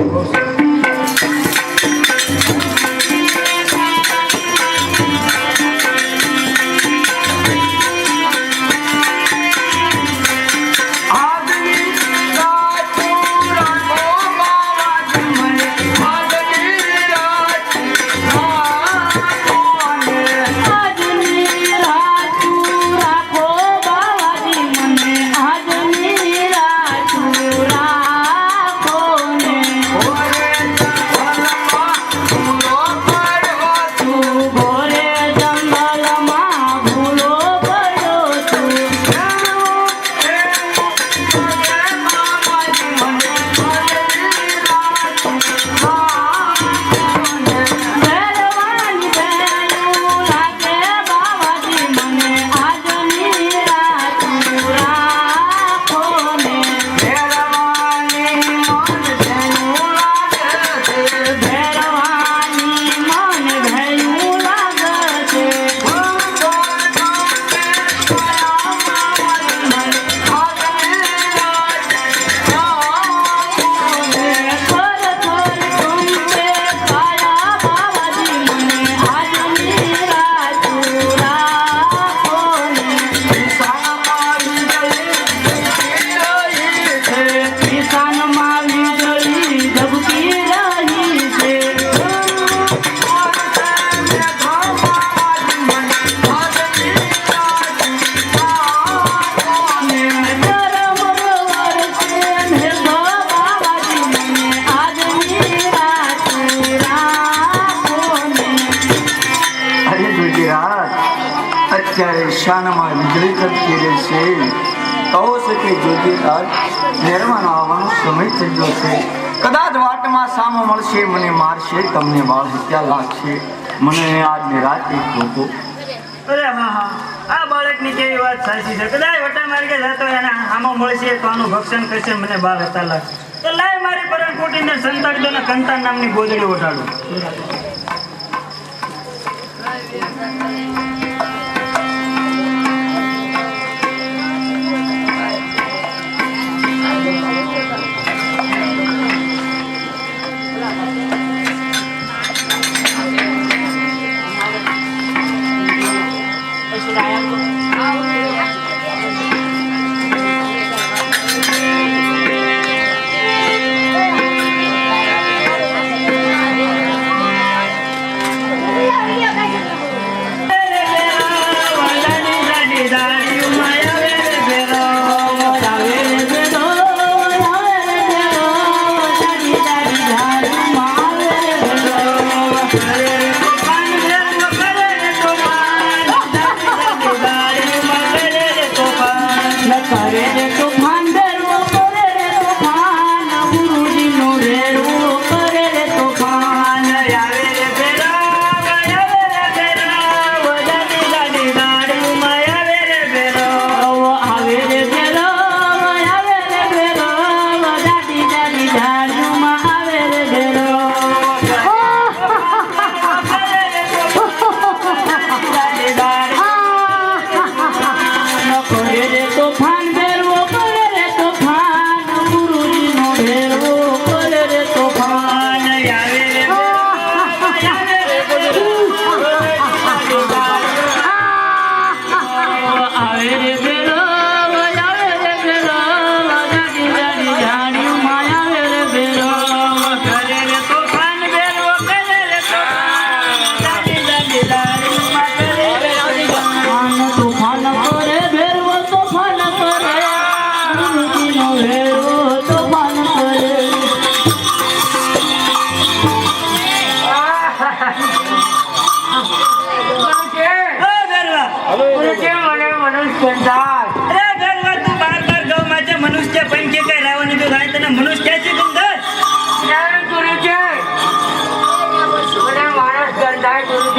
શાનમાં વીજળી ચમકી રહી છે કહો છે કે જોગીરાજ મહેરબાન આવવાનો સમય થઈ ગયો છે કદાચ વાટમાં સામો મળશે મને મારશે તમને બાળ હત્યા લાગશે મને આજની રાત એક લોકો અરે હા આ બાળકની કેવી વાત સાચી છે. કદાચ વટા માર્ગે જતો એને આમાં મળશે તો આનું ભક્ષણ કરશે મને બાળ હત્યા લાગશે. તો લાય મારી પરણ કોટીને સંતાડી દો ને કંતાન નામની ગોદડી ઓઢાડું.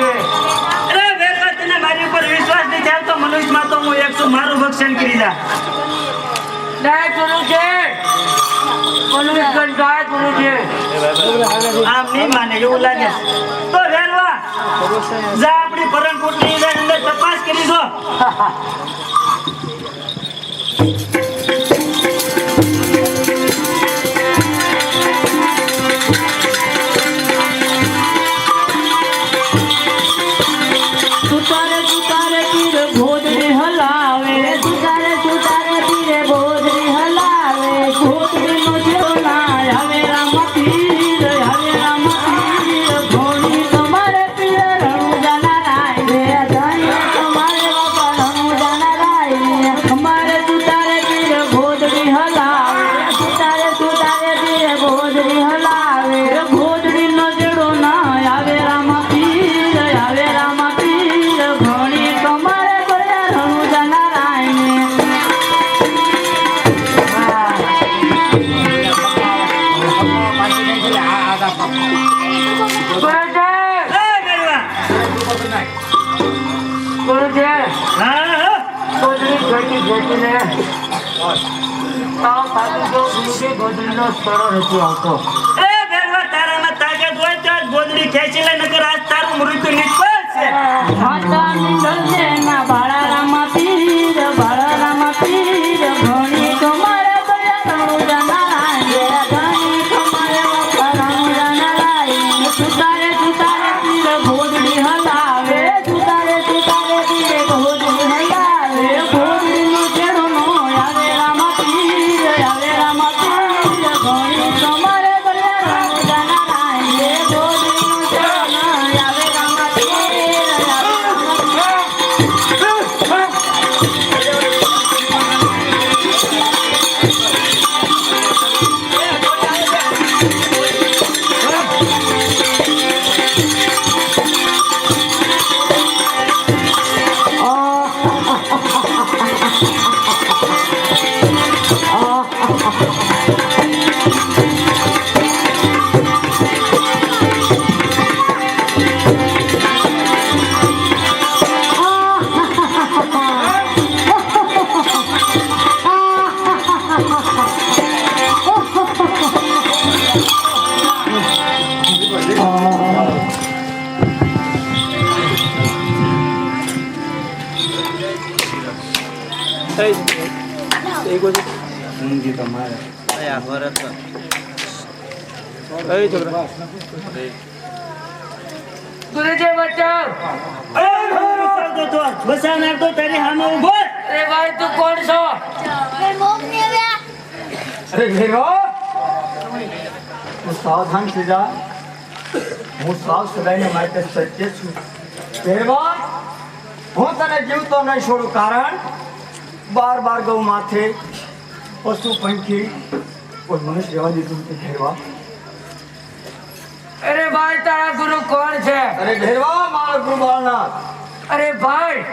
છે. અરે વેરવા તને મારી ઉપર વિશ્વાસ નથી આવતો મનુષ્યમાં તો હું એક છું મારું ભક્ષણ કરી જા જય ગુરુ છે મનુષ્ય જય ગુરુ છે. આમ નહીં માને એવું લાગે તો વેરવા જા આપણી પરંકુટની અંદર તપાસ કરી દો સુતારે સુતારે તીર ભોજરી હલાવે સુતારે સુતારે તીરે ભોજરી હલાવે ભોજરી નો જેવો ના હવે રામ પીર ભોણી તમારે પીર રણુ જાના રાય રે જાણે તમારે બાપા રણુ જાના રાય રે અમારે સુતારે તીર ભોજરી હલાવે સુતારે સુતારે તીર ભોજરી હલાવે ભોજરી નો જેવો ના આવે રામ પીર ભણી તમારે ગયા રણુ જાના રાય ને તારામાં તાકાત હોય તો આજ ગોદડી ખેંચી લે નકર આજ તારું મૃત્યુ નિષ્ફળ છે બાળા રામા પીર ભણી તમારે ગયા રણુ જાના રાય ભણી તમારે રણુ જાના રાય સુતારે સુતારે પીર ભોજડી હલાવે સુતારે સુતારે પીર ભોજડી હલાવે ભોજડી નો છેડો નો આવે રામા પીર ભણી તમારે ગયા રણુ જાના રાય ભોજડી નો છેડો નો આવે રામા ગુરુજી બચાવ બસા નાખતો તારી સામે ઊભો અરે ભાઈ તું કોણ છો અરે ભેરવા તું સાવધાન થઈ જા હું સાવ સદાયને માટે સત્ય છું ભેરવા હું તને જીવતો નહીં છોડું કારણ બાર ગૌ માથે પશુ પંખી કોઈ મનુષ્ય રહેવા દીધું નથી ભેરવા અરે ભાઈ તારા ગુરુ કોણ છે અરે ભેરવા મારા ગુરુ બાળનાથ અરે ભાઈ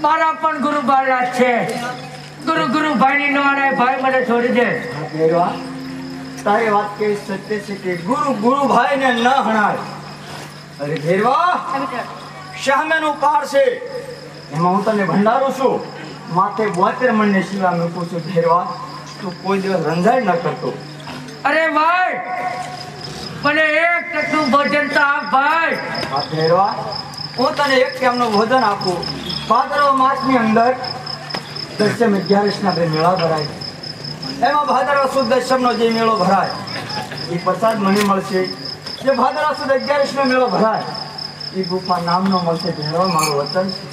મારા પણ ગુરુ બાળનાથ છે ગુરુ ભાઈ ની નો ભાઈ મને છોડી દે હા ભેરવા તારી વાત કેવી સત્ય છે કે ગુરુ ભાઈ ને ન હણાય અરે ભેરવા શાહમેનું પાર છે એમાં હું તને ભંડારું છું માથે 72 મણને શિવા મૂકું છું ભેરવા તું કોઈ દિવસ રંજાય ન કરતો અરે ભાઈ મને એક ટકનું ભોજન તો આપ ભાઈ આ ભેરવા હું તને એક ટાઈમનું ભોજન આપું ભાદરવા માસની અંદર દશમ 11 બે મેળા ભરાય એમાં ભાદરવા સુદ દશમનો જે મેળો ભરાય એ પ્રસાદ મને મળશે જે ભાદરવા સુદ 11 નો મેળો ભરાય એ ગુફા નામનો મળશે ભેરવા મારું વચન છે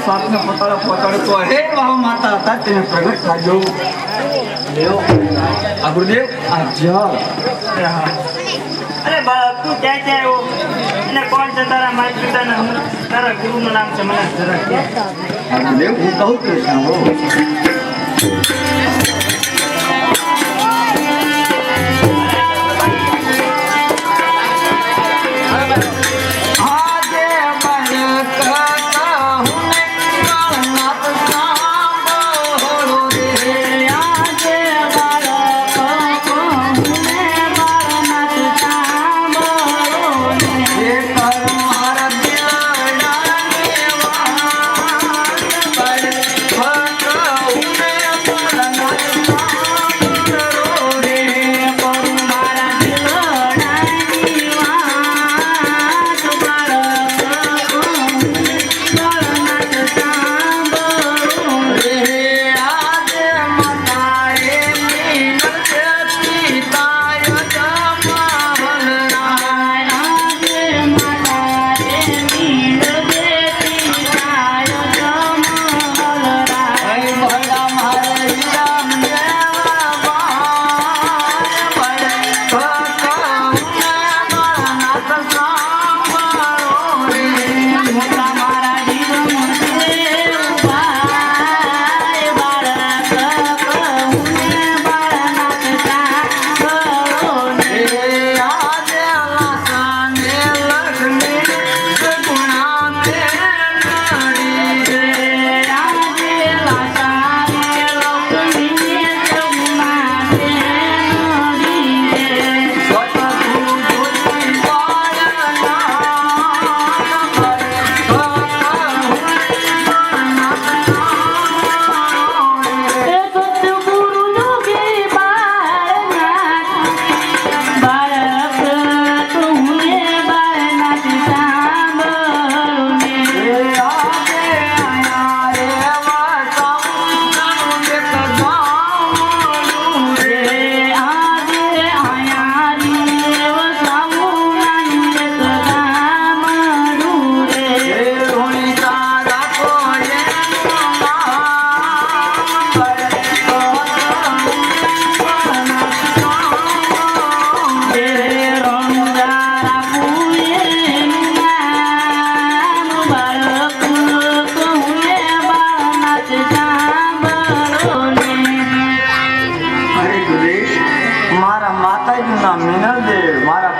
સાપને પોતાડો તો હે વાહ માતા હતા તેને પ્રગટ થાજો લેવો આ ગુરુદેવ આ જા અરે બાપ તું ક્યાં આવ્યો ને કોણ છે તારા માતા પિતાને હું તારા ગુરુનું નામ છે મને જરા કહે. દેવ હું કહું કૃષ્ણ હો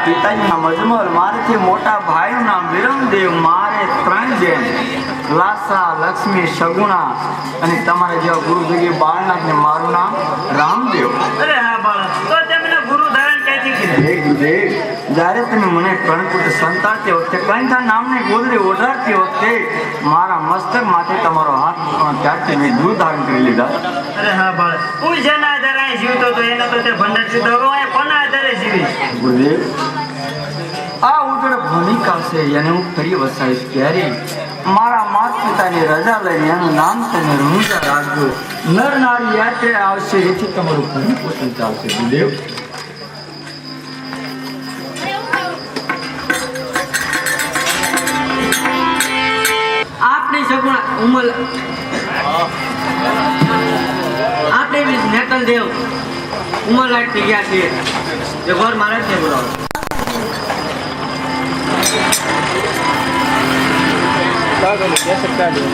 પિતાજીના મજમલ, મારાથી મોટા ભાઈનું નામ વિરમદેવ, મારે 3 બેન લાસા, લક્ષ્મી, સગુણા અને તમારા જેવા ગુરુ જગી બાળનાથ ને મારું નામ રામદેવ. અરે હા બાળક, તો તમને ગુરુ ધારણ ક્યાંથી કીધું? હે ગુરુદેવ, જ્યારે તમે મને કર્ણકુટ સંતાડતી વખતે કંઠા નામની ગોદડી ઓઢાડતી વખતે મારા મસ્તક માથે તમારો હાથ ત્યારથી મેં દૂધ ધારણ કરી લીધા. અરે હા બાળક, હું જેના આધારે અહીં જીવતો હતો એનો તો તે ભંડાર સીધો હવે હું કોના આધારે જીવીશ? ગુરુદેવ, આ ઉજળ ભૂમિકા છે એને હું ફરી વસાવીશ ત્યારે મારા માતા પિતાની રજા લઈને એનું નામ તમે રૂંઝા રાખજો. નર નારી યાત્રા આવશે એથી તમારું ભૂમિ પોષણ ચાલશે. ગુરુદેવ, આપણી સગુણા ઉમલ આપણે નેતલ દેવ ઉમરલાટ થઈ ગયા છીએ. જે ઘર મારે છે બોલાવો. કેસર કાઢી